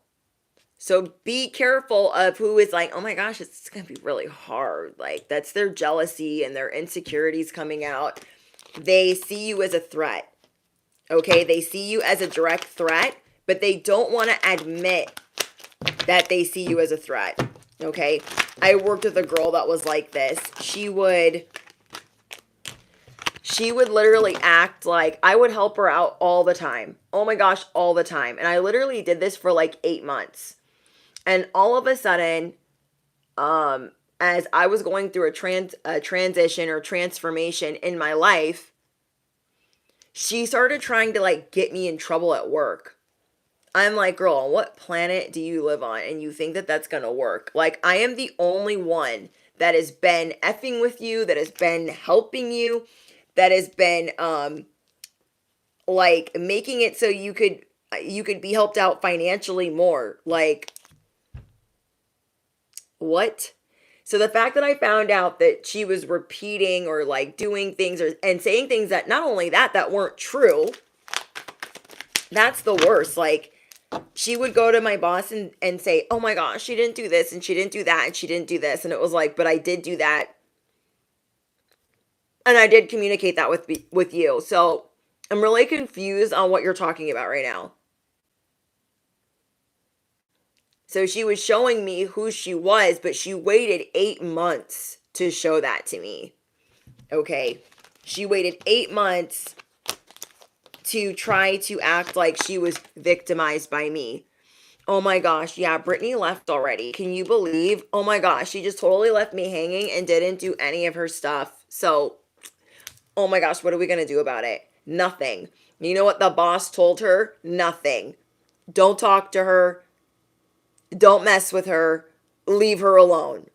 Speaker 1: So be careful of who is like, oh my gosh, it's going to be really hard. Like, that's their jealousy and their insecurities coming out. They see you as a threat. Okay, they see you as a direct threat, but they don't want to admit that they see you as a threat. Okay, I worked with a girl that was like this. She would literally act like I would help her out all the time. Oh my gosh, all the time. And I literally did this for like 8 months. And all of a sudden, as I was going through a transition or transformation in my life, she started trying to like get me in trouble at work. I'm like, girl, on what planet do you live on? And you think that that's going to work? Like, I am the only one that has been effing with you, that has been helping you, that has been, like making it so you could be helped out financially more. Like, what? So the fact that I found out that she was repeating or like doing things and saying things that not only that weren't true, that's the worst. Like, she would go to my boss and say, oh my gosh, she didn't do this and she didn't do that and she didn't do this. And it was like, but I did do that. And I did communicate that with you. So I'm really confused on what you're talking about right now. So she was showing me who she was, but she waited 8 months to show that to me. Okay. She waited 8 months to try to act like she was victimized by me. Oh my gosh. Yeah, Brittany left already. Can you believe? Oh my gosh. She just totally left me hanging and didn't do any of her stuff. So, oh my gosh, what are we going to do about it? Nothing. You know what the boss told her? Nothing. Don't talk to her. Don't mess with her. Leave her alone.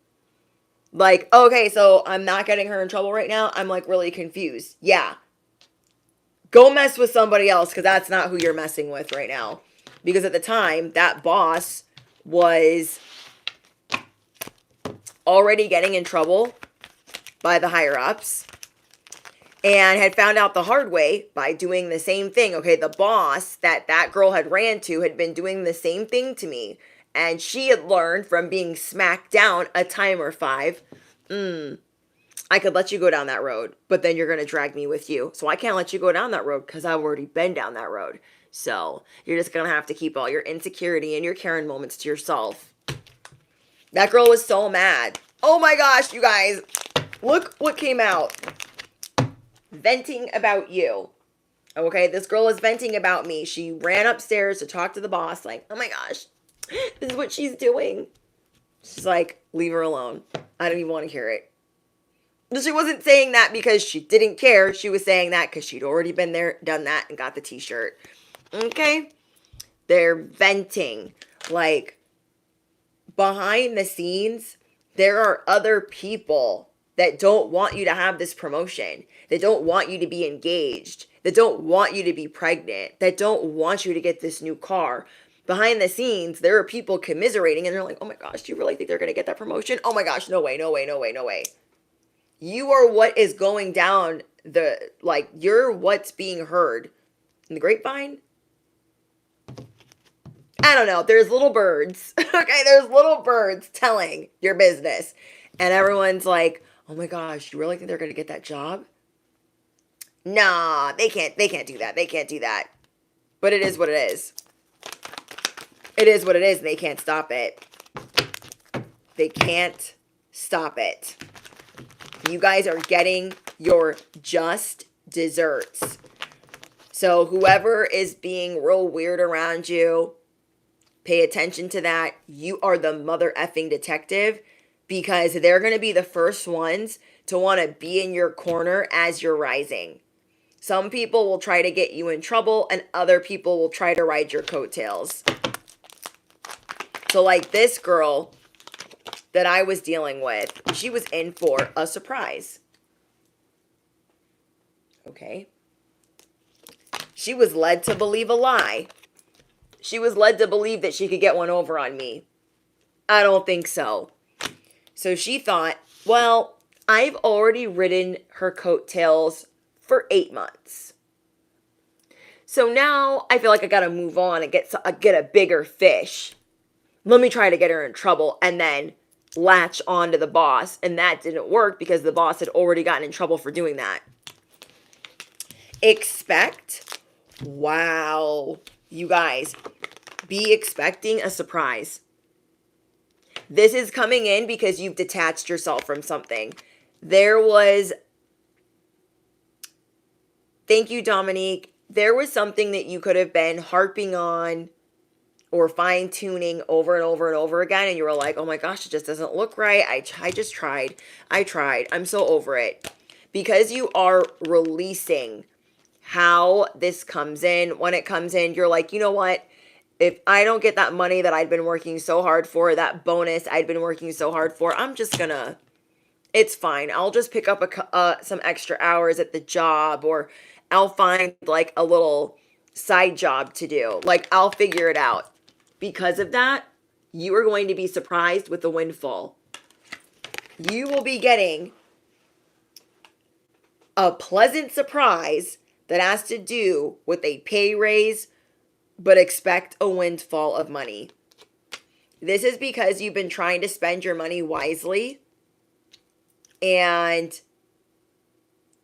Speaker 1: Like, okay, so I'm not getting her in trouble right now. I'm like really confused. Yeah. Go mess with somebody else, because that's not who you're messing with right now. Because at the time, that boss was already getting in trouble by the higher ups and had found out the hard way by doing the same thing. Okay, the boss that girl had ran to had been doing the same thing to me. And she had learned from being smacked down a time or 5. I could let you go down that road, but then you're going to drag me with you. So I can't let you go down that road because I've already been down that road. So you're just going to have to keep all your insecurity and your Karen moments to yourself. That girl was so mad. Oh my gosh, you guys. Look what came out. Venting about you. Okay, this girl is venting about me. She ran upstairs to talk to the boss like, oh my gosh. This is what she's doing. She's like, leave her alone. I don't even want to hear it. She wasn't saying that because she didn't care. She was saying that because she'd already been there, done that, and got the t-shirt. Okay? They're venting. Like, behind the scenes, there are other people that don't want you to have this promotion, that don't want you to be engaged, that don't want you to be pregnant, that don't want you to get this new car. Behind the scenes, there are people commiserating and they're like, oh my gosh, do you really think they're going to get that promotion? Oh my gosh, no way, no way, no way, no way. You are what is going down you're what's being heard in the grapevine. I don't know. There's little birds. Okay, there's little birds telling your business. And everyone's like, oh my gosh, you really think they're going to get that job? Nah, they can't do that. They can't do that. But it is what it is. It is what it is, and they can't stop it. They can't stop it. You guys are getting your just desserts. So whoever is being real weird around you, pay attention to that. You are the mother effing detective, because they're going to be the first ones to want to be in your corner as you're rising. Some people will try to get you in trouble, and other people will try to ride your coattails. So like this girl that I was dealing with, she was in for a surprise. Okay. She was led to believe a lie. She was led to believe that she could get one over on me. I don't think so. So she thought, well, I've already ridden her coattails for 8 months. So now I feel like I got to move on and get a bigger fish. Let me try to get her in trouble and then latch on to the boss. And that didn't work because the boss had already gotten in trouble for doing that. Wow, you guys, be expecting a surprise. This is coming in because you've detached yourself from something. Thank you, Dominique. There was something that you could have been harping on or fine-tuning over and over and over again, and you were like, oh my gosh, it just doesn't look right. I just tried. I tried. I'm so over it. Because you are releasing how this comes in. When it comes in, you're like, you know what? If I don't get that money that I'd been working so hard for, that bonus I'd been working so hard for, it's fine. I'll just pick up some extra hours at the job, or I'll find like a little side job to do. Like, I'll figure it out. Because of that, you are going to be surprised with a windfall. You will be getting a pleasant surprise that has to do with a pay raise, but expect a windfall of money. This is because you've been trying to spend your money wisely, and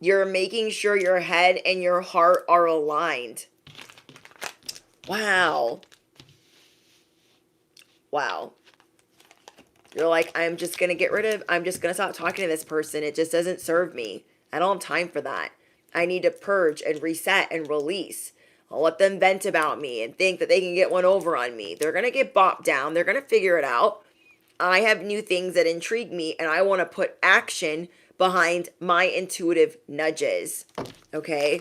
Speaker 1: you're making sure your head and your heart are aligned. Wow. You're like, I'm just going to stop talking to this person. It just doesn't serve me. I don't have time for that. I need to purge and reset and release. I'll let them vent about me and think that they can get one over on me. They're going to get bopped down. They're going to figure it out. I have new things that intrigue me, and I want to put action behind my intuitive nudges. Okay?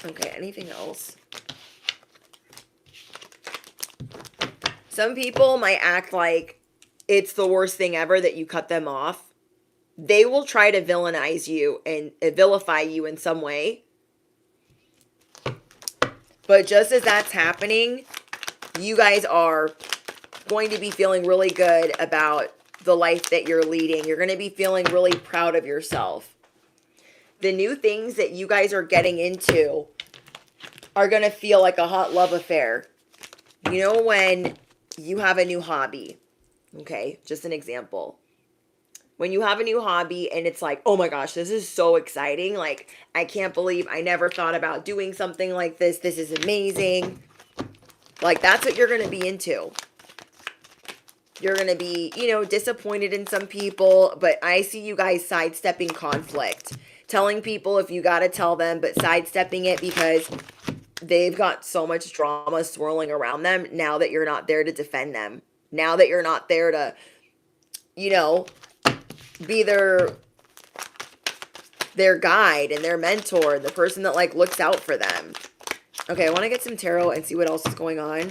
Speaker 1: Okay, anything else? Some people might act like it's the worst thing ever that you cut them off. They will try to villainize you and vilify you in some way. But just as that's happening, you guys are going to be feeling really good about the life that you're leading. You're going to be feeling really proud of yourself. The new things that you guys are getting into are going to feel like a hot love affair. You know, when you have a new hobby, okay, just an example. When you have a new hobby and it's like, oh my gosh, this is so exciting. Like, I can't believe I never thought about doing something like this. This is amazing. Like, that's what you're going to be into. You're going to be, disappointed in some people, but I see you guys sidestepping conflict. Telling people if you got to tell them, but sidestepping it because they've got so much drama swirling around them now that you're not there to defend them. Now that you're not there to, be their guide and their mentor, the person that like looks out for them. Okay, I want to get some tarot and see what else is going on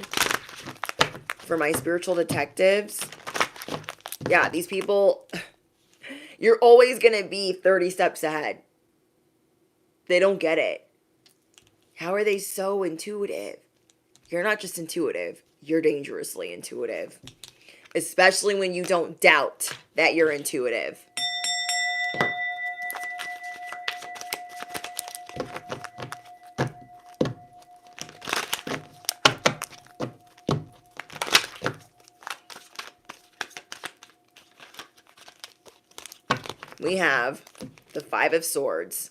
Speaker 1: for my spiritual detectives. Yeah, these people, You're always going to be 30 steps ahead. They don't get it. How are they so intuitive? You're not just intuitive. You're dangerously intuitive. Especially when you don't doubt that you're intuitive. We have the Five of Swords.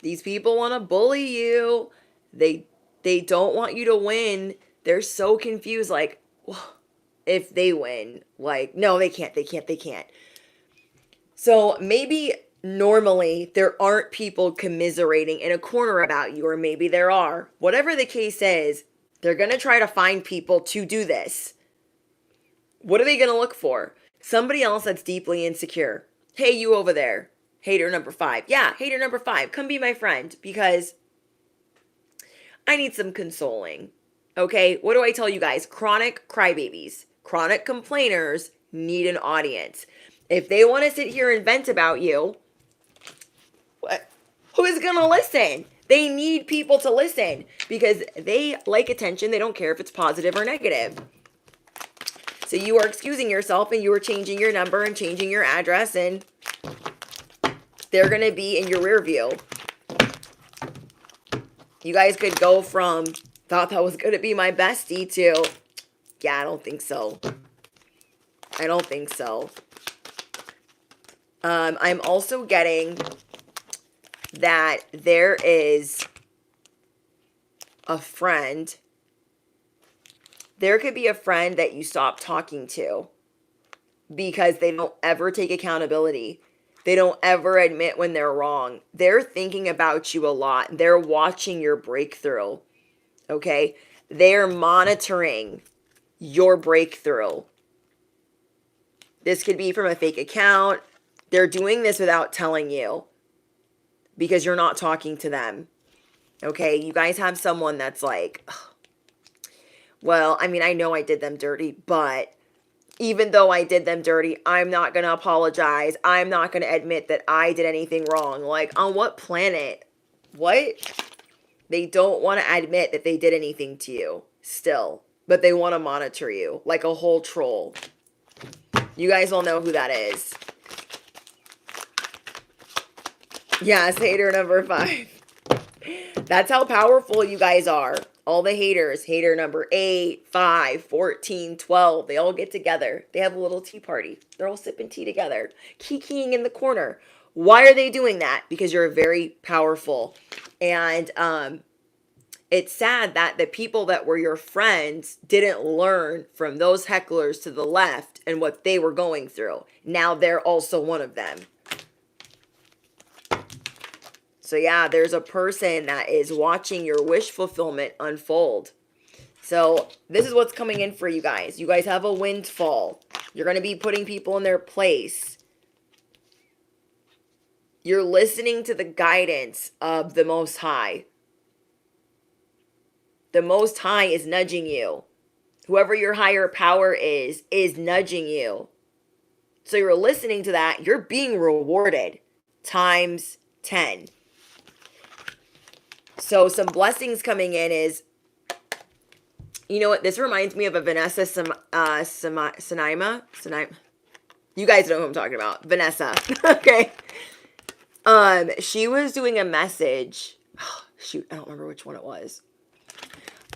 Speaker 1: These people want to bully you. They don't want you to win. They're so confused, like, well, if they win, like, no, they can't. So maybe normally there aren't people commiserating in a corner about you, or maybe there are. Whatever the case is, they're going to try to find people to do this. What are they going to look for? Somebody else that's deeply insecure. Hey, you over there. Hater number 5. Yeah, hater number 5. Come be my friend because I need some consoling. Okay, what do I tell you guys? Chronic crybabies, chronic complainers need an audience. If they want to sit here and vent about you, who is going to listen? They need people to listen because they like attention. They don't care if it's positive or negative. So you are excusing yourself and you are changing your number and changing your address, and they're going to be in your rear view. You guys could go from thought that was going to be my bestie to, yeah, I don't think so. I'm also getting that there is a friend. There could be a friend that you stop talking to because they don't ever take accountability. They don't ever admit when they're wrong. They're thinking about you a lot. They're watching your breakthrough. Okay? They're monitoring your breakthrough. This could be from a fake account. They're doing this without telling you because you're not talking to them. Okay? You guys have someone that's like, ugh, well, I mean, I know I did them dirty, but even though I did them dirty, I'm not going to apologize. I'm not going to admit that I did anything wrong. Like, on what planet? What? They don't want to admit that they did anything to you still, but they want to monitor you like a whole troll. You guys all know who that is. Yes, hater number 5. That's how powerful you guys are. All the haters, hater number 8, 5, 14, 12, they all get together. They have a little tea party. They're all sipping tea together, kikiing in the corner. Why are they doing that? Because you're very powerful. And it's sad that the people that were your friends didn't learn from those hecklers to the left and what they were going through. Now they're also one of them. So yeah, there's a person that is watching your wish fulfillment unfold. So this is what's coming in for you guys. You guys have a windfall. You're going to be putting people in their place. You're listening to the guidance of the Most High. The Most High is nudging you. Whoever your higher power is nudging you. So you're listening to that. You're being rewarded times 10. So some blessings coming in is, you know what? This reminds me of a Vanessa Sanaima. You guys know who I'm talking about. Vanessa. Okay. She was doing a message. Oh, shoot, I don't remember which one it was.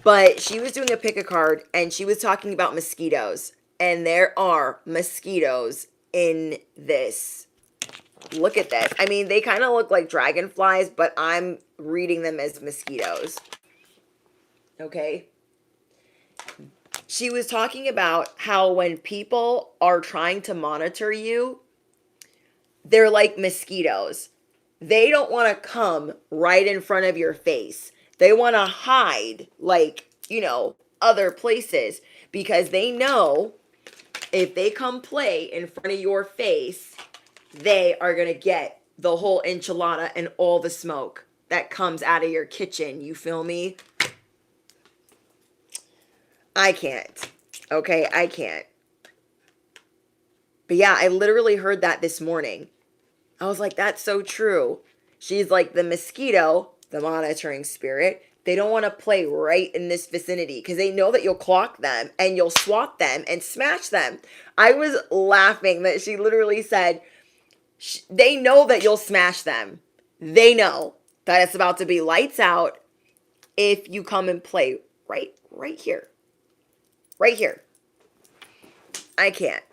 Speaker 1: But she was doing a pick a card and she was talking about mosquitoes. And there are mosquitoes in this. Look at this. I mean, they kind of look like dragonflies, but I'm reading them as mosquitoes. Okay. She was talking about how when people are trying to monitor you, they're like mosquitoes. They don't want to come right in front of your face. They want to hide, like, you know, other places because they know if they come play in front of your face, they are going to get the whole enchilada and all the smoke that comes out of your kitchen. You feel me? I can't. Okay, I can't. But yeah, I literally heard that this morning. I was like, that's so true. She's like, the mosquito, the monitoring spirit, they don't want to play right in this vicinity because they know that you'll clock them and you'll swat them and smash them. I was laughing that she literally said, they know that you'll smash them. They know that it's about to be lights out if you come and play right here. Right here. I can't.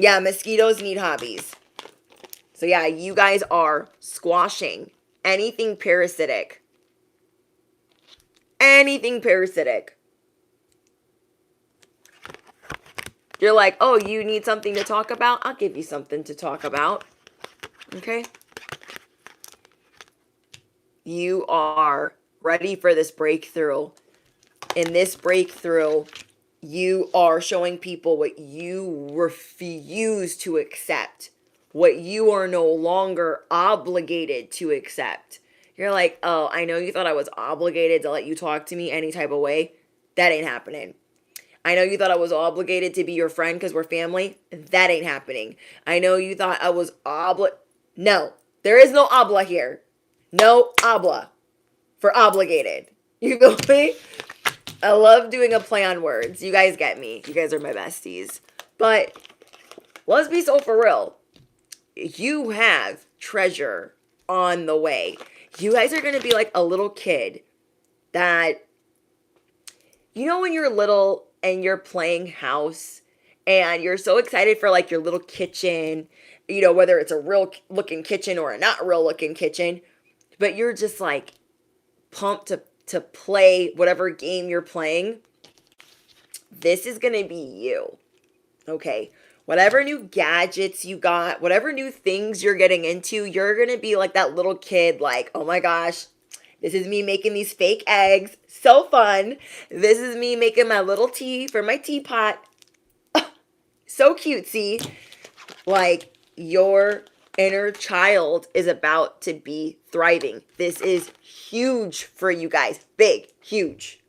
Speaker 1: Yeah, mosquitoes need hobbies. So yeah, you guys are squashing anything parasitic. Anything parasitic. You're like, oh, you need something to talk about? I'll give you something to talk about. Okay? You are ready for this breakthrough. In this breakthrough, you are showing people what you refuse to accept, what you are no longer obligated to accept. You're like, oh, I know you thought I was obligated to let you talk to me any type of way. That ain't happening. I know you thought I was obligated to be your friend because we're family. That ain't happening. I know you thought I was No, there is no obla here. No obla for obligated. You feel me? I love doing a play on words. You guys get me. You guys are my besties. But let's be so for real. You have treasure on the way. You guys are going to be like a little kid that, you know, when you're little and you're playing house and you're so excited for like your little kitchen, you know, whether it's a real looking kitchen or a not real looking kitchen, but you're just like pumped to play whatever game you're playing. This is going to be you. Okay. Whatever new gadgets you got, whatever new things you're getting into, you're going to be like that little kid, like, oh my gosh, this is me making these fake eggs. So fun. This is me making my little tea for my teapot. So cutesy. Like, your inner child is about to be thriving. This is huge for you guys. Big, huge.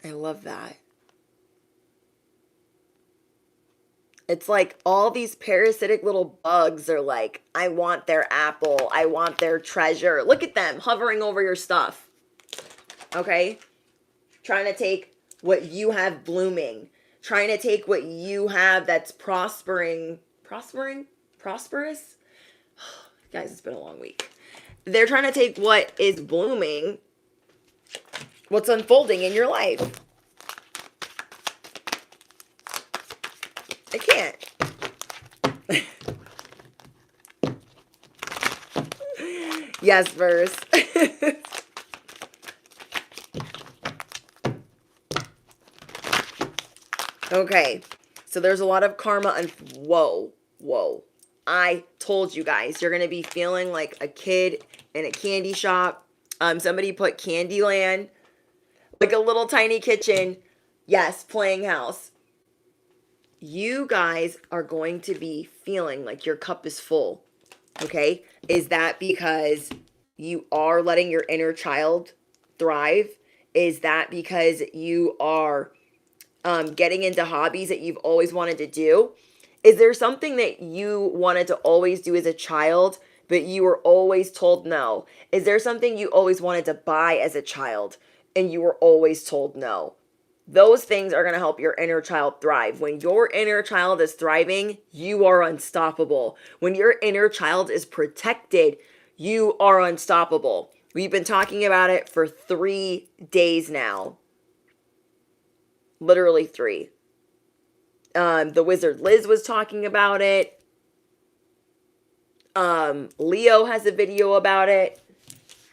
Speaker 1: I love that. It's like all these parasitic little bugs are like, I want their apple. I want their treasure. Look at them hovering over your stuff. Okay? Trying to take what you have blooming. Trying to take what you have that's prosperous? Guys, it's been a long week. They're trying to take what is blooming, what's unfolding in your life. I can't. Yes, verse. Okay, so there's a lot of karma and whoa. I told you guys, you're going to be feeling like a kid in a candy shop. Somebody put Candyland, like a little tiny kitchen. Yes, playing house. You guys are going to be feeling like your cup is full. Okay? Is that because you are letting your inner child thrive? Is that because you are getting into hobbies that you've always wanted to do? Is there something that you wanted to always do as a child, but you were always told no? Is there something you always wanted to buy as a child, and you were always told no? Those things are going to help your inner child thrive. When your inner child is thriving, you are unstoppable. When your inner child is protected, you are unstoppable. We've been talking about it for 3 days now. Literally 3. The wizard Liz was talking about it. Leo has a video about it.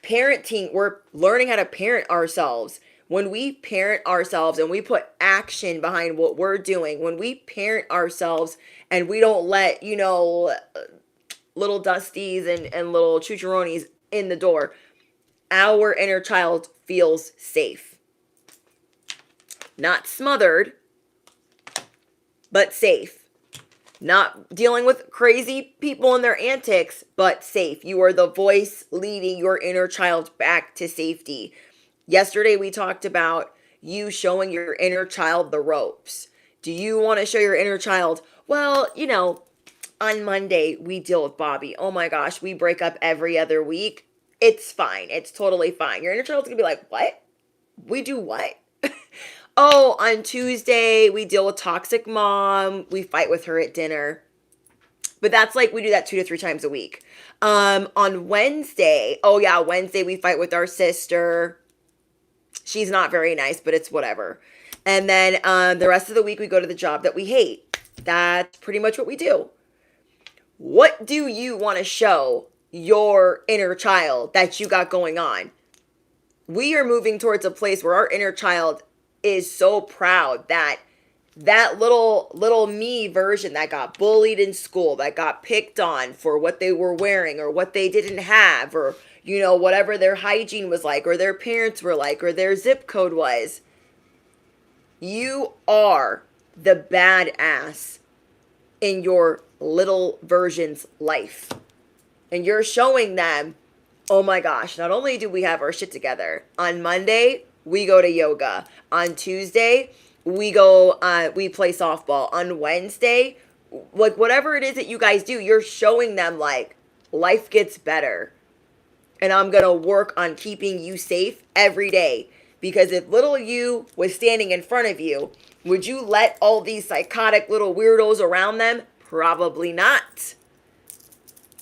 Speaker 1: Parenting, we're learning how to parent ourselves. When we parent ourselves and we put action behind what we're doing, when we parent ourselves and we don't let, you know, little Dusties and little Chucharonis in the door, our inner child feels safe. Not smothered, but safe. Not dealing with crazy people and their antics, but safe. You are the voice leading your inner child back to safety. Yesterday we talked about, you showing your inner child the ropes? Do you want to show your inner child, well, on Monday we deal with Bobby. Oh my gosh, we break up every other week. It's fine. It's totally fine. Your inner child's gonna be like, what? We do what? Oh, on Tuesday we deal with toxic mom. We fight with her at dinner. But that's like we do that 2 to 3 times a week. On Wednesday, oh yeah, Wednesday we fight with our sister. She's not very nice, but it's whatever. And then the rest of the week we go to the job that we hate. That's pretty much what we do. What do you want to show your inner child that you got going on? We are moving towards a place where our inner child is so proud that little me version that got bullied in school, that got picked on for what they were wearing or what they didn't have, or whatever their hygiene was like, or their parents were like, or their zip code was. You are the badass in your little version's life. And you're showing them, oh my gosh, not only do we have our shit together, on Monday, we go to yoga. On Tuesday, we play softball. On Wednesday, like whatever it is that you guys do, you're showing them like life gets better. And I'm going to work on keeping you safe every day. Because if little you was standing in front of you, would you let all these psychotic little weirdos around them? Probably not.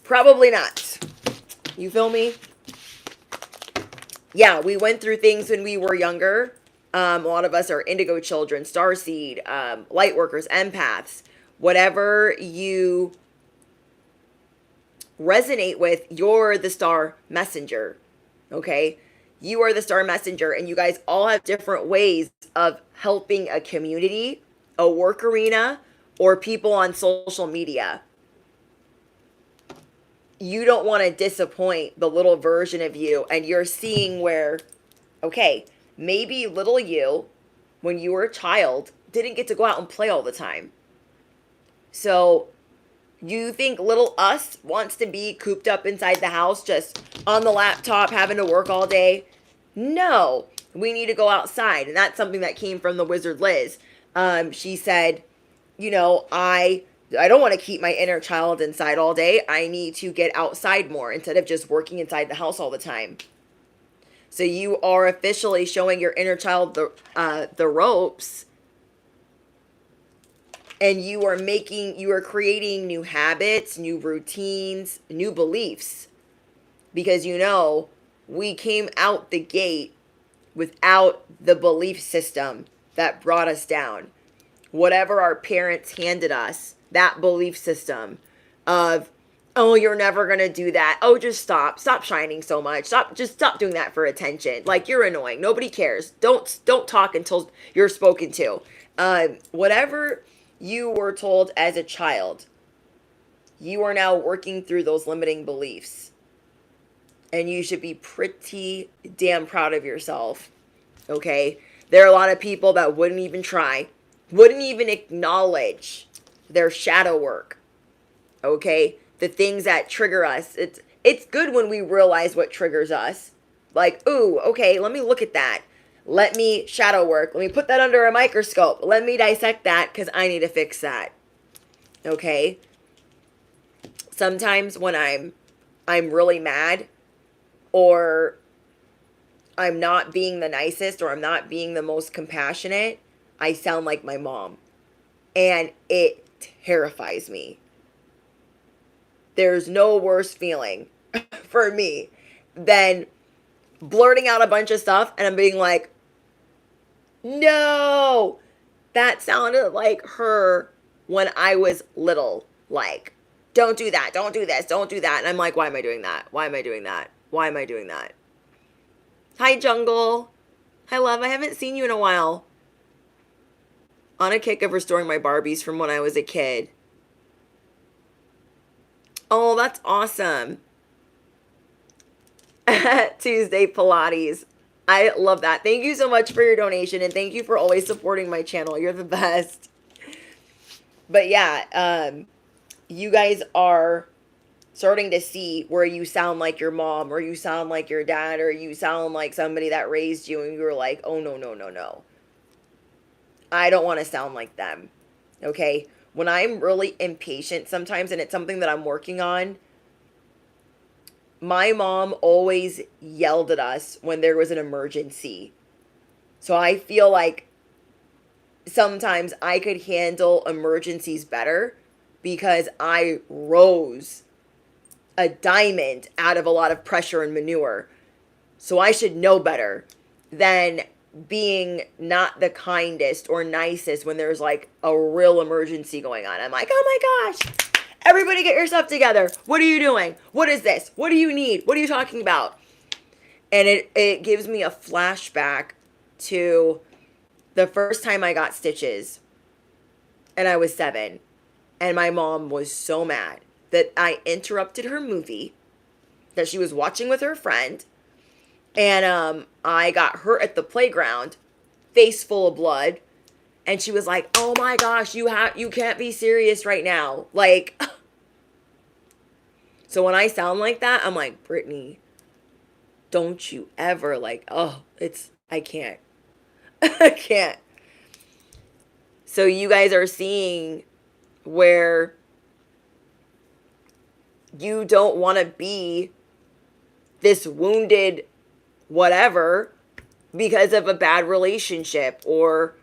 Speaker 1: Probably not. You feel me? Yeah, we went through things when we were younger. A lot of us are indigo children, starseed, light workers, empaths. Whatever you resonate with, you're the star messenger. Okay? You are the star messenger, and you guys all have different ways of helping a community, a work arena, or people on social media. You don't want to disappoint the little version of you, and you're seeing where, okay, maybe little you, when you were a child, didn't get to go out and play all the time. So you think little us wants to be cooped up inside the house, just on the laptop, having to work all day? No, we need to go outside. And that's something that came from the Wizard Liz. She said, I don't want to keep my inner child inside all day. I need to get outside more instead of just working inside the house all the time. So you are officially showing your inner child the ropes. And you are creating new habits, new routines, new beliefs. Because we came out the gate without the belief system that brought us down. Whatever our parents handed us, that belief system of, oh, you're never going to do that. Oh, just stop shining so much. Just stop doing that for attention. Like, you're annoying. Nobody cares. Don't talk until you're spoken to. Whatever you were told as a child, you are now working through those limiting beliefs. And you should be pretty damn proud of yourself. Okay? There are a lot of people that wouldn't even try, wouldn't even acknowledge their shadow work. Okay? The things that trigger us. It's good when we realize what triggers us. Like, ooh, okay, let me look at that. Let me shadow work. Let me put that under a microscope. Let me dissect that because I need to fix that. Okay? Sometimes when I'm really mad, or I'm not being the nicest, or I'm not being the most compassionate, I sound like my mom. And it terrifies me. There's no worse feeling for me than blurting out a bunch of stuff and I'm being like, no, that sounded like her when I was little. Like, don't do that, don't do this, don't do that. And I'm like, why am I doing that? Why am I doing that? Why am I doing that? Hi, Jungle. Hi, love. I haven't seen you in a while. On a kick of restoring my Barbies from when I was a kid. Oh, that's awesome. Tuesday Pilates. I love that. Thank you so much for your donation, and thank you for always supporting my channel. You're the best. But yeah, you guys are starting to see where you sound like your mom, or you sound like your dad, or you sound like somebody that raised you and you were like, oh, no, no, no, no. I don't want to sound like them. Okay? When I'm really impatient sometimes, and it's something that I'm working on, my mom always yelled at us when there was an emergency. So I feel like sometimes I could handle emergencies better because I rose a diamond out of a lot of pressure and manure. So I should know better than being not the kindest or nicest when there's like a real emergency going on. I'm like, oh my gosh, everybody get your stuff together. What are you doing? What is this? What do you need? What are you talking about? And it gives me a flashback to the first time I got stitches, and I was 7. And my mom was so mad that I interrupted her movie that she was watching with her friend. And I got hurt at the playground, face full of blood. And she was like, oh my gosh, you can't be serious right now. Like, so when I sound like that, I'm like, Brittany, don't you ever I can't. I can't. So you guys are seeing where you don't want to be this wounded whatever because of a bad relationship, or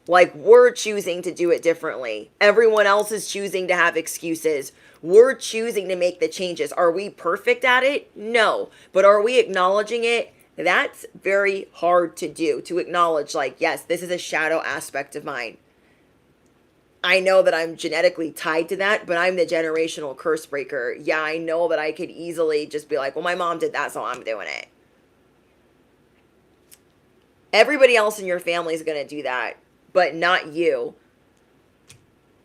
Speaker 1: like we're choosing to do it differently. Everyone else is choosing to have excuses. We're choosing to make the changes. Are we perfect at it? No. But are we acknowledging it? That's very hard to do, to acknowledge like, yes, this is a shadow aspect of mine. I know that I'm genetically tied to that, but I'm the generational curse breaker. Yeah, I know that I could easily just be like, well, my mom did that, so I'm doing it. Everybody else in your family is going to do that, but not you.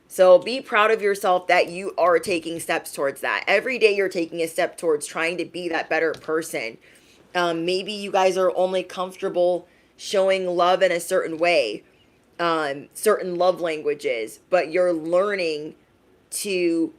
Speaker 1: So be proud of yourself that you are taking steps towards that. Every day you're taking a step towards trying to be that better person. Maybe you guys are only comfortable showing love in a certain way, certain love languages, but you're learning to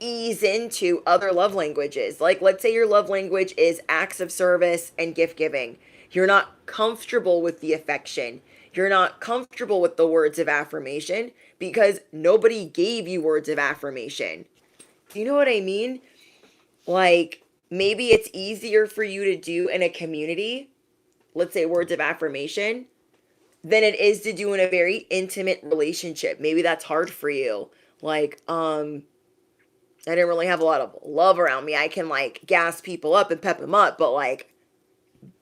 Speaker 1: ease into other love languages. Like, let's say your love language is acts of service and gift giving. You're not comfortable with the affection. You're not comfortable with the words of affirmation because nobody gave you words of affirmation. You know what I mean? Like, maybe it's easier for you to do in a community, let's say words of affirmation, than it is to do in a very intimate relationship. Maybe that's hard for you. Like, I didn't really have a lot of love around me. I can like gas people up and pep them up, but like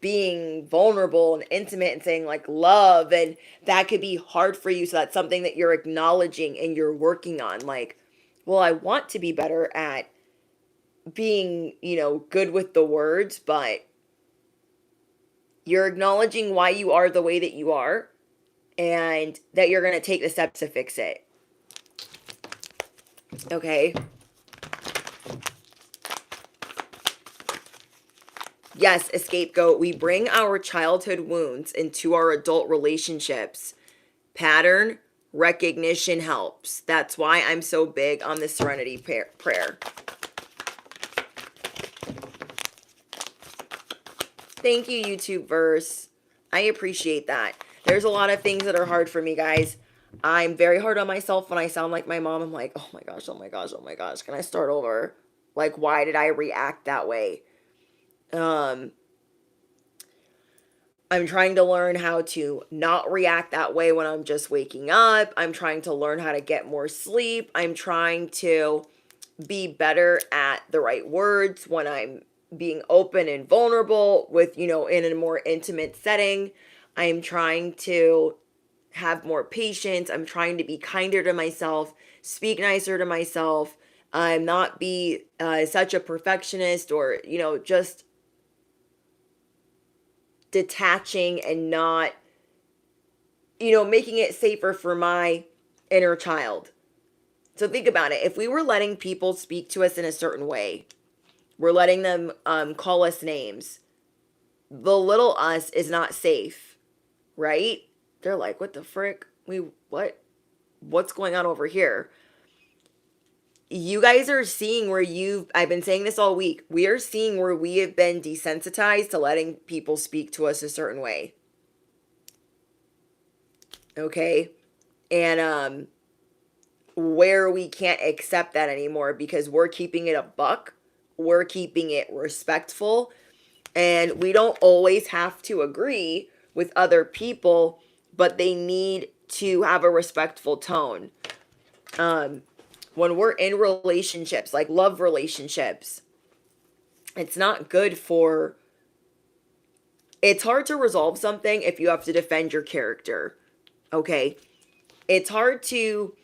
Speaker 1: being vulnerable and intimate and saying like love, and that could be hard for you. So that's something that you're acknowledging and you're working on. Like, well, I want to be better at being, good with the words, but you're acknowledging why you are the way that you are and that you're going to take the steps to fix it. Okay. Yes, a scapegoat. We bring our childhood wounds into our adult relationships. Pattern recognition helps. That's why I'm so big on the serenity prayer. Thank you, YouTube verse. I appreciate that. There's a lot of things that are hard for me, guys. I'm very hard on myself when I sound like my mom. I'm like, oh my gosh, oh my gosh, oh my gosh. Can I start over? Like, why did I react that way? I'm trying to learn how to not react that way when I'm just waking up. I'm trying to learn how to get more sleep. I'm trying to be better at the right words when I'm being open and vulnerable with, in a more intimate setting. I'm trying to have more patience. I'm trying to be kinder to myself, speak nicer to myself. I'm not be such a perfectionist or, just detaching and not, making it safer for my inner child. So think about it. If we were letting people speak to us in a certain way, we're letting them call us names, the little us is not safe, right? They're like, what the frick? What's going on over here? You guys are seeing where I've been saying this all week. We are seeing where we have been desensitized to letting people speak to us a certain way. Okay. And where we can't accept that anymore because we're keeping it a buck, we're keeping it respectful, and we don't always have to agree with other people, but they need to have a respectful tone. Um, when we're in relationships, like love relationships, it's not good for, it's hard to resolve something if you have to defend your character. Okay. It's hard to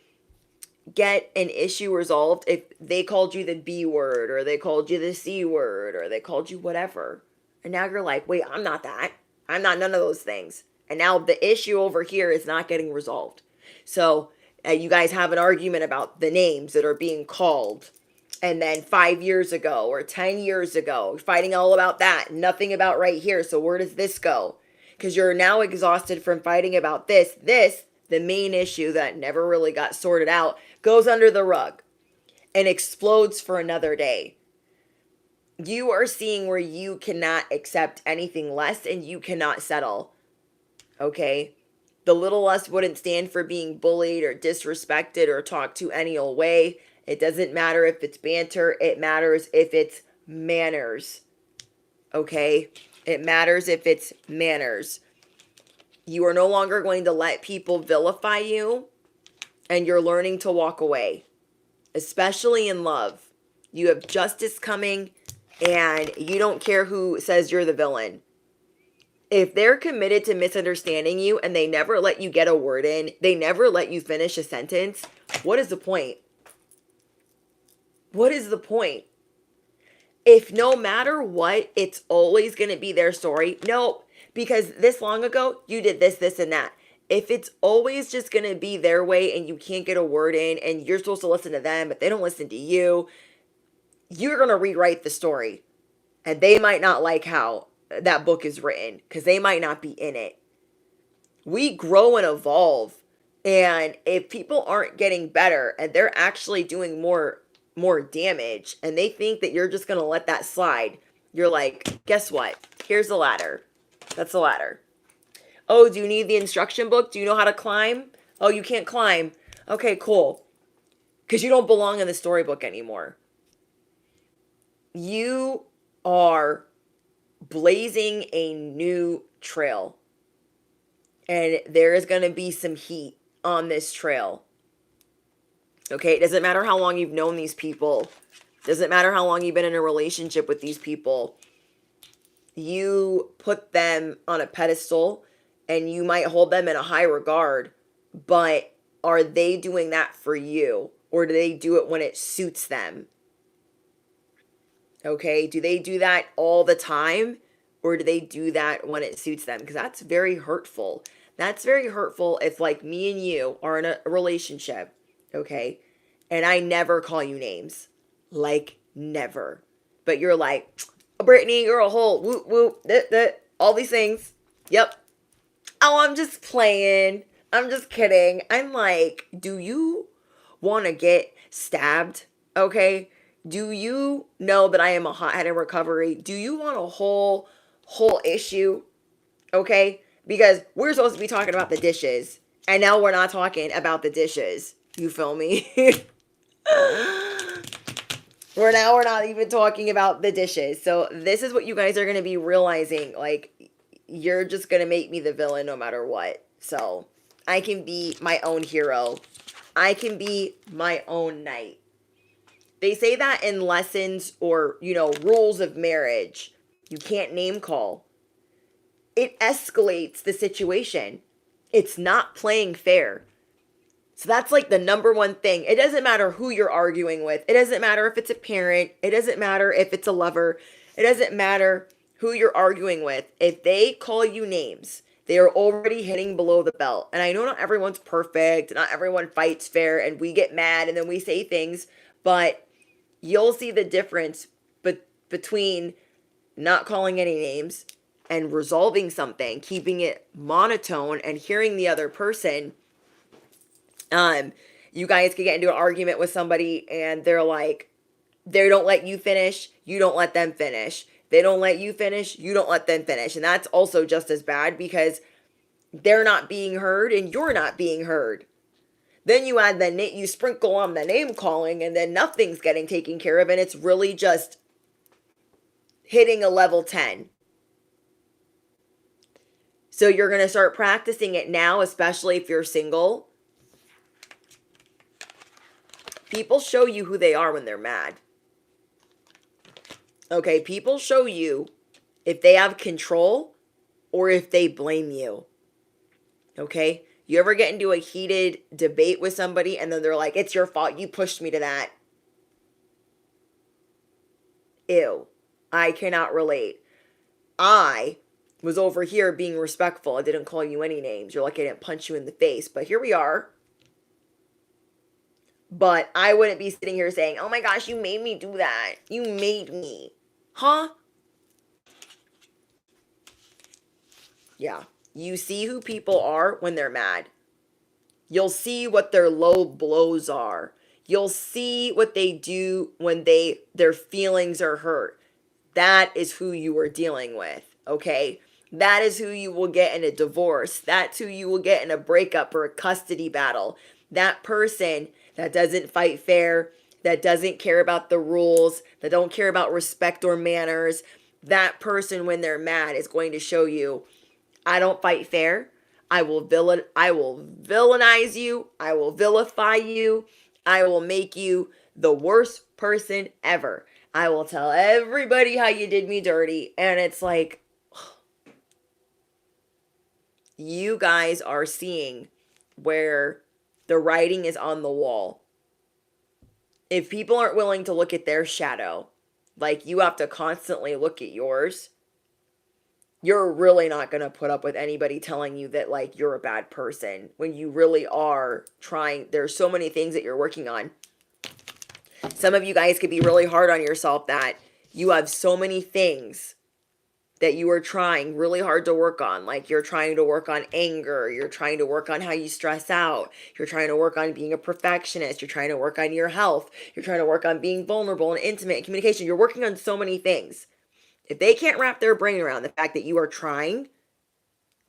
Speaker 1: get an issue resolved if they called you the B word or they called you the C word or they called you whatever. And now you're like, wait, I'm not that. I'm not none of those things. And now the issue over here is not getting resolved. So you guys have an argument about the names that are being called. And then 5 years ago or 10 years ago, fighting all about that, nothing about right here. So where does this go? Because you're now exhausted from fighting about this. The main issue that never really got sorted out, goes under the rug and explodes for another day. You are seeing where you cannot accept anything less and you cannot settle. Okay? The little less wouldn't stand for being bullied or disrespected or talked to any old way. It doesn't matter if it's banter. It matters if it's manners. Okay? It matters if it's manners. You are no longer going to let people vilify you, and you're learning to walk away, especially in love. You have justice coming, and you don't care who says you're the villain. If they're committed to misunderstanding you and they never let you get a word in, they never let you finish a sentence, what is the point? What is the point? If no matter what, it's always going to be their story. No, because this long ago, you did this, this, and that. If it's always just going to be their way and you can't get a word in and you're supposed to listen to them, but they don't listen to you, you're going to rewrite the story. And they might not like how that book is written because they might not be in it. We grow and evolve. And if people aren't getting better and they're actually doing more damage and they think that you're just going to let that slide, you're like, guess what? Here's the ladder. That's the ladder. Oh, do you need the instruction book? Do you know how to climb? Oh, you can't climb. Okay, cool. Because you don't belong in the storybook anymore. You are blazing a new trail. And there is going to be some heat on this trail. Okay, it doesn't matter how long you've known these people. It doesn't matter how long you've been in a relationship with these people. You put them on a pedestal and you might hold them in a high regard, but are they doing that for you? Or do they do it when it suits them? Okay, do they do that all the time? Or do they do that when it suits them? Because that's very hurtful. That's very hurtful if, like, me and you are in a relationship, okay, and I never call you names. Like, never. But you're like, Brittany, you're a whole whoop whoop, all these things. Yep. Oh, I'm just playing. I'm just kidding. I'm like, do you want to get stabbed? Okay. Do you know that I am a hothead in recovery? Do you want a whole issue? Okay. Because we're supposed to be talking about the dishes. And now we're not talking about the dishes. You feel me? We're not even talking about the dishes. So this is what you guys are going to be realizing. Like, you're just going to make me the villain no matter what. So I can be my own hero. I can be my own knight. They say that in lessons or, rules of marriage. You can't name call. It escalates the situation. It's not playing fair. So that's like the number one thing. It doesn't matter who you're arguing with. It doesn't matter if it's a parent. It doesn't matter if it's a lover. It doesn't matter who you're arguing with. If they call you names, they are already hitting below the belt. And I know not everyone's perfect. Not everyone fights fair. And we get mad and then we say things. But you'll see the difference between not calling any names and resolving something, keeping it monotone and hearing the other person. You guys could get into an argument with somebody and they're like, they don't let you finish, you don't let them finish. They don't let you finish, you don't let them finish. And that's also just as bad because they're not being heard and you're not being heard. Then you add you sprinkle on the name calling, and then nothing's getting taken care of, and it's really just hitting a level 10. So you're going to start practicing it now, especially if you're single. People show you who they are when they're mad. Okay, people show you if they have control or if they blame you. Okay? You ever get into a heated debate with somebody and then they're like, it's your fault, you pushed me to that. Ew. I cannot relate. I was over here being respectful. I didn't call you any names. You're lucky I didn't punch you in the face. But here we are. But I wouldn't be sitting here saying, oh my gosh, you made me do that. You made me. Huh? Yeah. You see who people are when they're mad. You'll see what their low blows are. You'll see what they do when their feelings are hurt. That is who you are dealing with, okay? That is who you will get in a divorce. That's who you will get in a breakup or a custody battle. That person that doesn't fight fair, that doesn't care about the rules, that don't care about respect or manners, that person when they're mad is going to show you, I don't fight fair. I will villainize you. I will vilify you. I will make you the worst person ever. I will tell everybody how you did me dirty. And it's like, you guys are seeing where the writing is on the wall. If people aren't willing to look at their shadow, like you have to constantly look at yours, you're really not going to put up with anybody telling you that like you're a bad person when you really are trying. There's so many things that you're working on. Some of you guys could be really hard on yourself that you have so many things that you are trying really hard to work on. Like you're trying to work on anger. You're trying to work on how you stress out. You're trying to work on being a perfectionist. You're trying to work on your health. You're trying to work on being vulnerable and intimate and communication. You're working on so many things. If they can't wrap their brain around the fact that you are trying,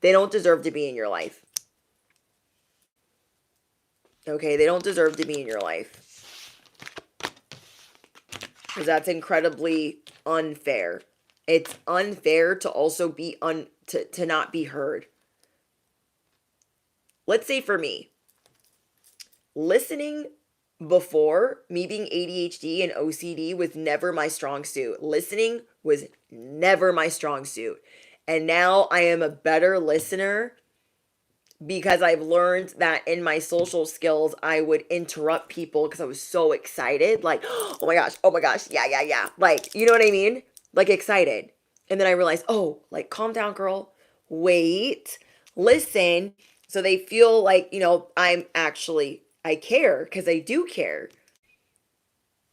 Speaker 1: they don't deserve to be in your life. Okay, they don't deserve to be in your life. Because that's incredibly unfair. It's unfair to also be to not be heard. Let's say for me, listening before, me being ADHD and OCD was never my strong suit. Listening was never my strong suit. And now I am a better listener because I've learned that in my social skills, I would interrupt people because I was so excited. Like, oh my gosh, yeah. Like, you know what I mean? Like excited. And then I realized, oh, like calm down, girl. Wait, listen. So they feel like, I care because I do care.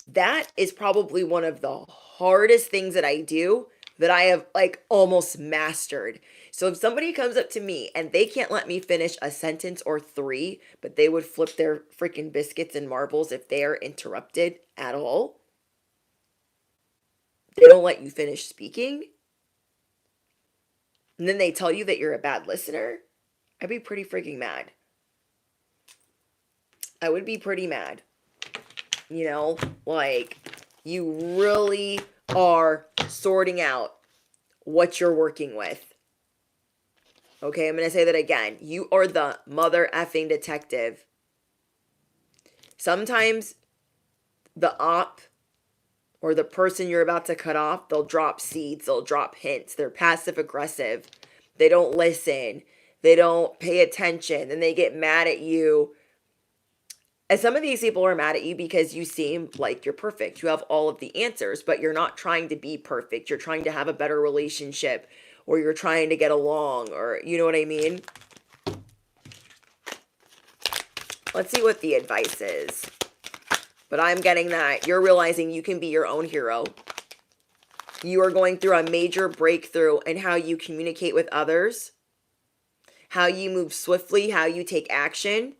Speaker 1: That is probably one of the hardest things that I do that I have like almost mastered. So if somebody comes up to me and they can't let me finish a sentence or three, but they would flip their freaking biscuits and marbles if they are interrupted at all, they don't let you finish speaking, and then they tell you that you're a bad listener, I'd be pretty freaking mad. I would be pretty mad. Like you really are sorting out what you're working with. Okay, I'm going to say that again. You are the mother effing detective. Sometimes the op or the person you're about to cut off, they'll drop seeds, they'll drop hints. They're passive aggressive. They don't listen. They don't pay attention. And they get mad at you. And some of these people are mad at you because you seem like you're perfect. You have all of the answers, but you're not trying to be perfect. You're trying to have a better relationship, or you're trying to get along, or you know what I mean? Let's see what the advice is. But I'm getting that you're realizing you can be your own hero. You are going through a major breakthrough in how you communicate with others, how you move swiftly, how you take action.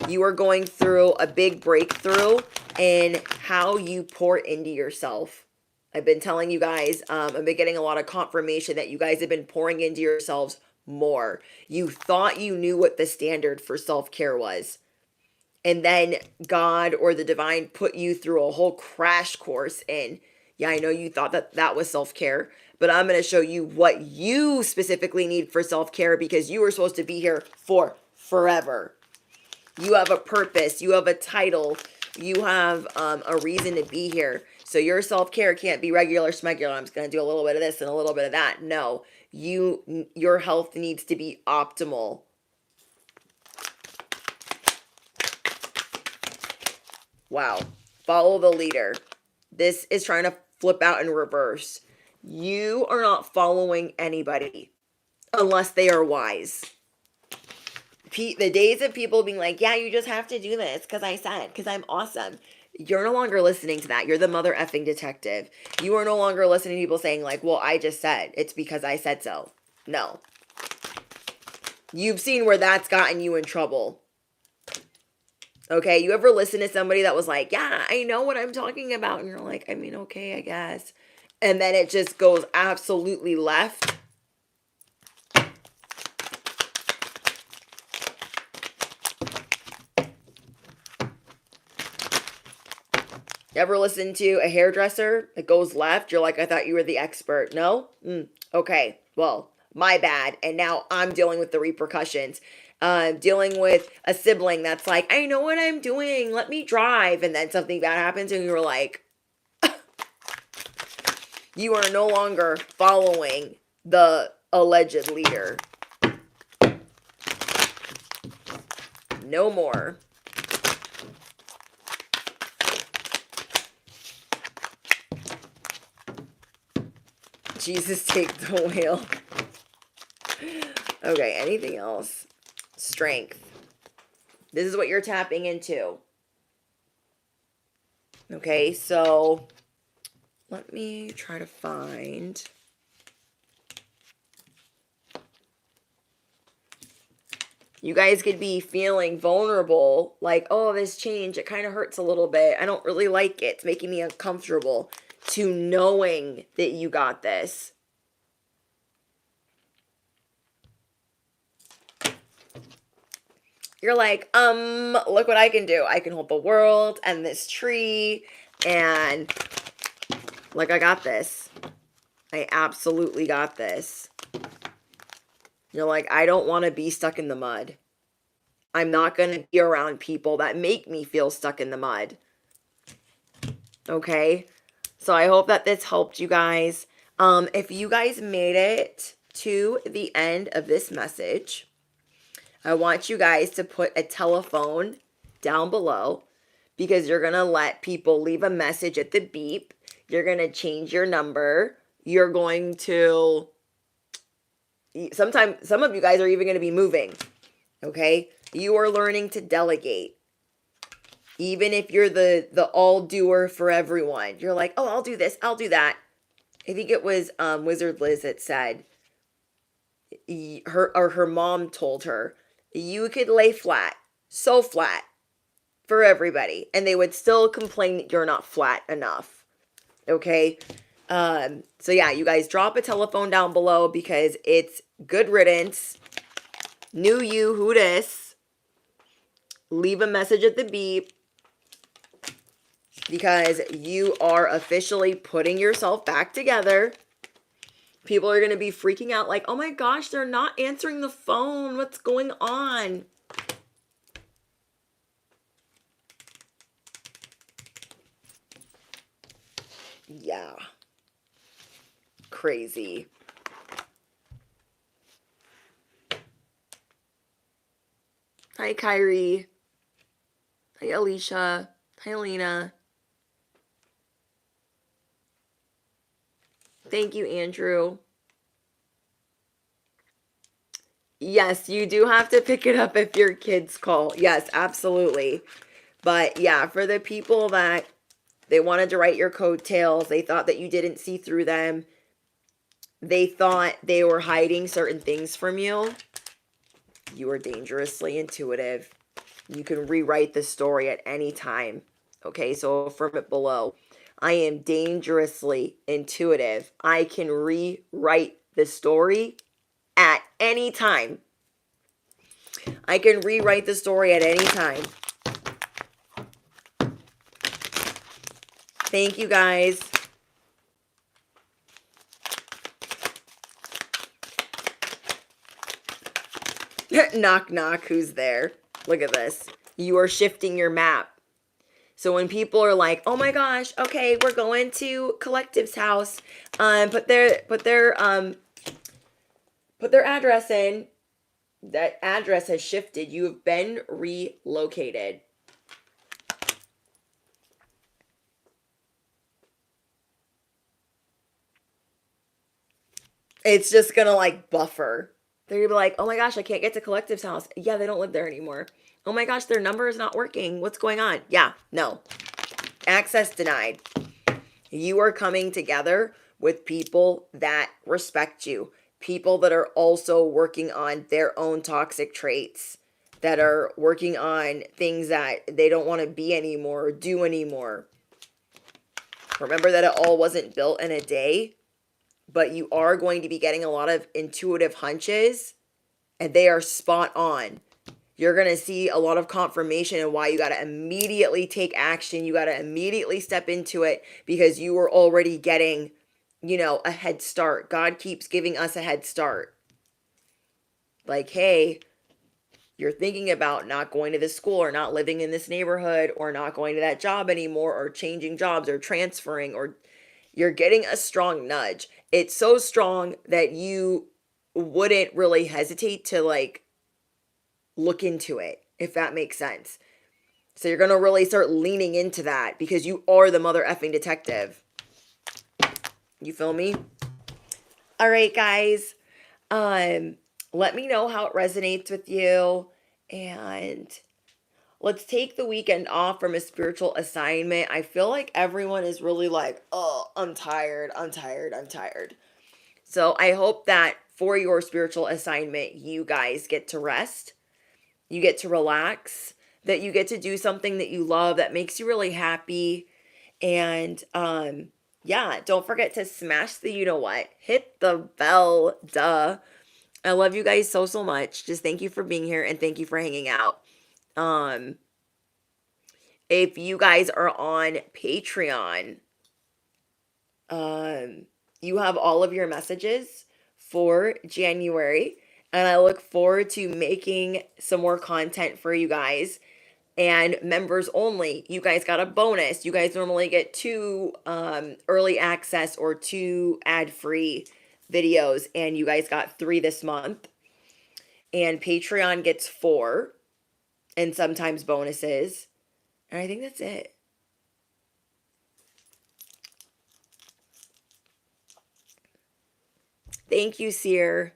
Speaker 1: You are going through a big breakthrough in how you pour into yourself. I've been telling you guys, I've been getting a lot of confirmation that you guys have been pouring into yourselves more. You thought you knew what the standard for self-care was. And then God or the divine put you through a whole crash course in, yeah, I know you thought that that was self-care, but I'm going to show you what you specifically need for self-care because you were supposed to be here for forever. You have a purpose. You have a title. You have a reason to be here. So your self-care can't be regular schmegular. I'm just going to do a little bit of this and a little bit of that. No, your health needs to be optimal. Wow. Follow the leader. This is trying to flip out in reverse. You are not following anybody unless they are wise. The days of people being like, yeah, you just have to do this because I said, because I'm awesome. You're no longer listening to that. You're the mother effing detective. You are no longer listening to people saying like, well, I just said it's because I said so. No. You've seen where that's gotten you in trouble. Okay, you ever listen to somebody that was like, yeah, I know what I'm talking about. And you're like, I mean, okay, I guess. And then it just goes absolutely left. You ever listen to a hairdresser that goes left? You're like, I thought you were the expert. No? Okay, well, my bad. And now I'm dealing with the repercussions. Dealing with a sibling that's like, I know what I'm doing. Let me drive. And then something bad happens and you're like, you are no longer following the alleged leader. No more. Jesus, take the wheel. Okay, anything else? Strength. This is what you're tapping into. Okay, so let me try to find. You guys could be feeling vulnerable, like, oh, this change, it kind of hurts a little bit. I don't really like it. It's making me uncomfortable. To knowing that you got this. You're like, look what I can do. I can hold the world and this tree and like, I got this. I absolutely got this. You're like, I don't want to be stuck in the mud. I'm not going to be around people that make me feel stuck in the mud. Okay? So I hope that this helped you guys. If you guys made it to the end of this message, I want you guys to put a telephone down below because you're going to let people leave a message at the beep. You're going to change your number. You're going to, sometimes, some of you guys are even going to be moving. Okay? You are learning to delegate. Even if you're the all-doer for everyone. You're like, oh, I'll do this. I'll do that. I think it was Wizard Liz that said, her mom told her, you could lay flat, so flat, for everybody. And they would still complain that you're not flat enough. Okay? So yeah, you guys drop a telephone down below because it's good riddance. New you, who dis? Leave a message at the beep. Because you are officially putting yourself back together. People are going to be freaking out like, oh my gosh, they're not answering the phone. What's going on? Yeah. Crazy. Hi, Kyrie. Hi, Alicia. Hi, Alina. Thank you, Andrew. Yes, you do have to pick it up if your kids call. Yes, absolutely. But yeah, for the people that they wanted to write your coattails, they thought that you didn't see through them. They thought they were hiding certain things from you. You are dangerously intuitive. You can rewrite the story at any time. Okay, so affirm it below. I am dangerously intuitive. I can rewrite the story at any time. I can rewrite the story at any time. Thank you guys. Knock, knock, who's there? Look at this. You are shifting your map. So when people are like, "Oh my gosh, okay, we're going to Collective's house," put their address in. That address has shifted. You have been relocated. It's just gonna like buffer. They're gonna be like, "Oh my gosh, I can't get to Collective's house." Yeah, they don't live there anymore. "Oh my gosh, their number is not working. What's going on?" Yeah, no. Access denied. You are coming together with people that respect you, people that are also working on their own toxic traits, that are working on things that they don't want to be anymore or do anymore. Remember that it all wasn't built in a day, but you are going to be getting a lot of intuitive hunches, and they are spot on. You're going to see a lot of confirmation and why you got to immediately take action. You got to immediately step into it because you were already getting, a head start. God keeps giving us a head start. Like, hey, you're thinking about not going to this school or not living in this neighborhood or not going to that job anymore or changing jobs or transferring, or you're getting a strong nudge. It's so strong that you wouldn't really hesitate to look into it, if that makes sense. So you're going to really start leaning into that because you are the mother effing detective. You feel me? All right, guys. Let me know how it resonates with you, and let's take the weekend off from a spiritual assignment. I feel like everyone is really like, "Oh, I'm tired. I'm tired. I'm tired." So I hope that for your spiritual assignment, you guys get to rest. You get to relax, that you get to do something that you love, that makes you really happy. And yeah, don't forget to smash the you-know-what. Hit the bell, duh. I love you guys so, so much. Just thank you for being here and thank you for hanging out. If you guys are on Patreon, you have all of your messages for January. And I look forward to making some more content for you guys. And members only, you guys got a bonus. You guys normally get 2 early access or 2 ad-free videos, and you guys got 3 this month. And Patreon gets 4, and sometimes bonuses. And I think that's it. Thank you, Seer.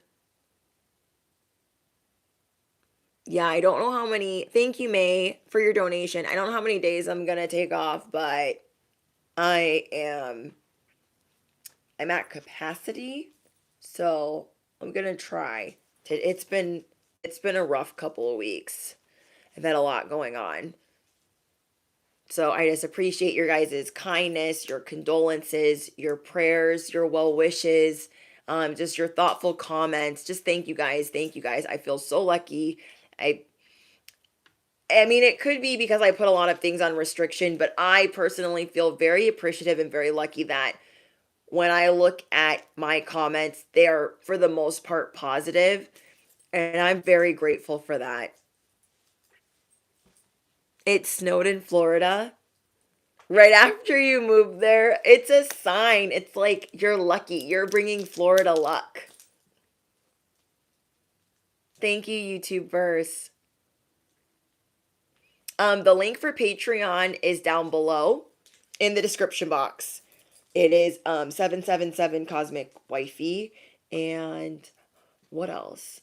Speaker 1: Yeah, I don't know how many. Thank you, May, for your donation. I don't know how many days I'm going to take off, but I'm at capacity. So I'm going to try. It's been a rough couple of weeks. I've had a lot going on. So I just appreciate your guys' kindness, your condolences, your prayers, your well wishes, just your thoughtful comments. Just thank you guys. Thank you guys. I feel so lucky. I mean, it could be because I put a lot of things on restriction, but I personally feel very appreciative and very lucky that when I look at my comments, they are for the most part positive, and I'm very grateful for that. It snowed in Florida right after you moved there. It's a sign. It's like you're lucky. You're bringing Florida luck. Thank you, YouTubers. The link for Patreon is down below in the description box. It is 777 Cosmic Wifey. And what else?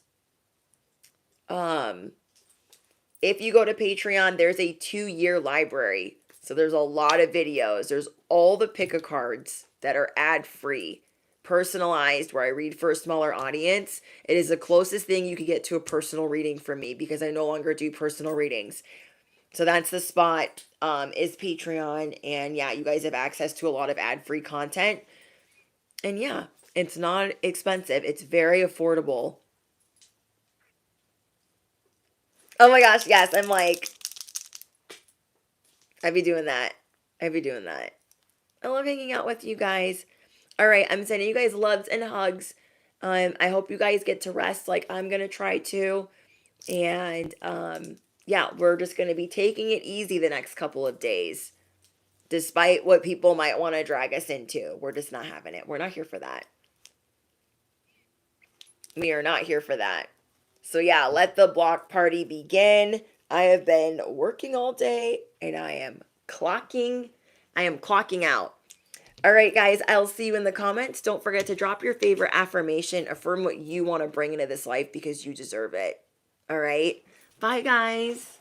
Speaker 1: If you go to Patreon, there's a 2-year library. So there's a lot of videos. There's all the pick-a-cards that are ad-free, personalized, where I read for a smaller audience. It is the closest thing you could get to a personal reading from me because I no longer do personal readings. So that's the spot, is Patreon. And yeah, you guys have access to a lot of ad-free content. And yeah, it's not expensive. It's very affordable. Oh my gosh, yes. I'm like, I'd be doing that. I'd be doing that. I love hanging out with you guys. All right, I'm sending you guys loves and hugs. I hope you guys get to rest like I'm gonna try to. And yeah, we're just gonna be taking it easy the next couple of days. Despite what people might want to drag us into. We're just not having it. We're not here for that. We are not here for that. So yeah, let the block party begin. I have been working all day and I am clocking out. All right, guys, I'll see you in the comments. Don't forget to drop your favorite affirmation. Affirm what you want to bring into this life because you deserve it. All right. Bye, guys.